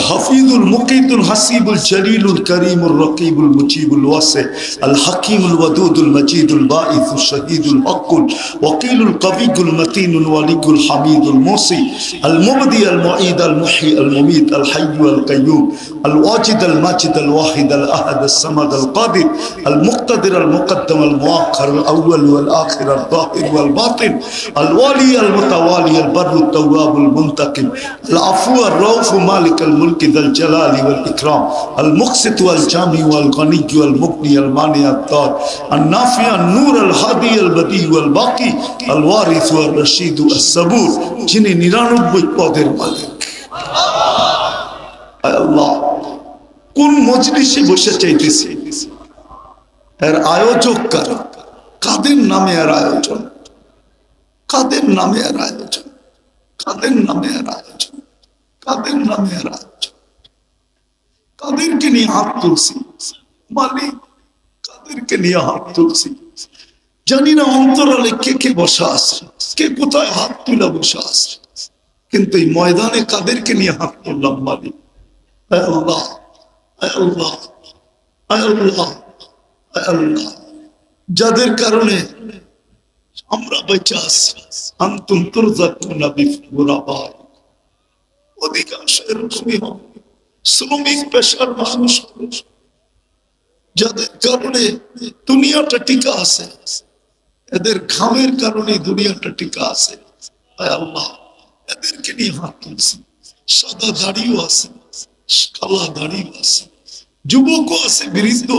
হাফিজুল মুকিতুল হাসিবুল জলিলুল করিমুর রকিবুল মুজিবুল ওয়াসি আল হাকিমুল ওয়াদুদুল মজিদুল বাঈসুশ শহীদুল হকুল ওয়াকিলুল কবিয়ুল মতিনুল ওয়ালিকুল হামিদুল মুসি আল মুবদি আল মুঈদ আল মুহয়ি আল মুমীত আল হাইয়্যু আল কাইয়্যুম আল ওয়াজিদ আল মাজিদ আল ওয়াহিদ আল আহাদ আল সামাদ আল কাদির আল মুক্তাদির আল মুকদ্দম আল মুআক্খার আল আউয়াল ওয়াল আখির আল যাহির ওয়াল বাতিন আল ওয়ালি আল মুতাওয়ালি আল বাররু তাওয়াবুল মুনতাকিম আল আফু আর রাউফ মালিক আল الملك ذا الجلال والإكرام المقسط والجامع والغني والمغني المانع الضار النافع النور الهادي البديع والباقي الوارث والرشيد الصبور যিনি 99 পদের মালিক। আল্লাহ কোন মজলিসে বসে চাইতেছি, এর আয়োজক কারা, কাদের নামে এর আয়োজন, কাদের নামে এর আয়োজন, কাদের নামে এর আয়োজন, কাদের নামে এর আয়োজন, কাদেরকে নিয়ে হাত তুলছি মালিক, কাদেরকে নিয়ে হাত তুলছি জানি না। অন্তরালে কে কে বসা আছে, কে কোথায় হাত তুলে বসা আছে, কিন্তু এই ময়দানে কাদেরকে নিয়ে হাত তুললাম মালিক। আয় আল্লাহ, আয় আল্লাহ, আয় আল্লাহ, আয় আল্লাহ, যাদের কারণে আমরা বেঁচে আছি। আনতুম তুরযাকুনা বিফুরাবা, অধিকাংশ এরকমই হবে, শ্রমিক পেশার মানুষ, যাদের কারণে দুনিয়াটা টিকা আছে, এদের ঘামের কারণে দুনিয়াটা টিকা আছে। আল্লাহ এদেরকে নিয়ে হাত তুলছি। সাদা দাড়িও আছে, কালা দাড়িও আছে, যুবকও আছে, বৃদ্ধ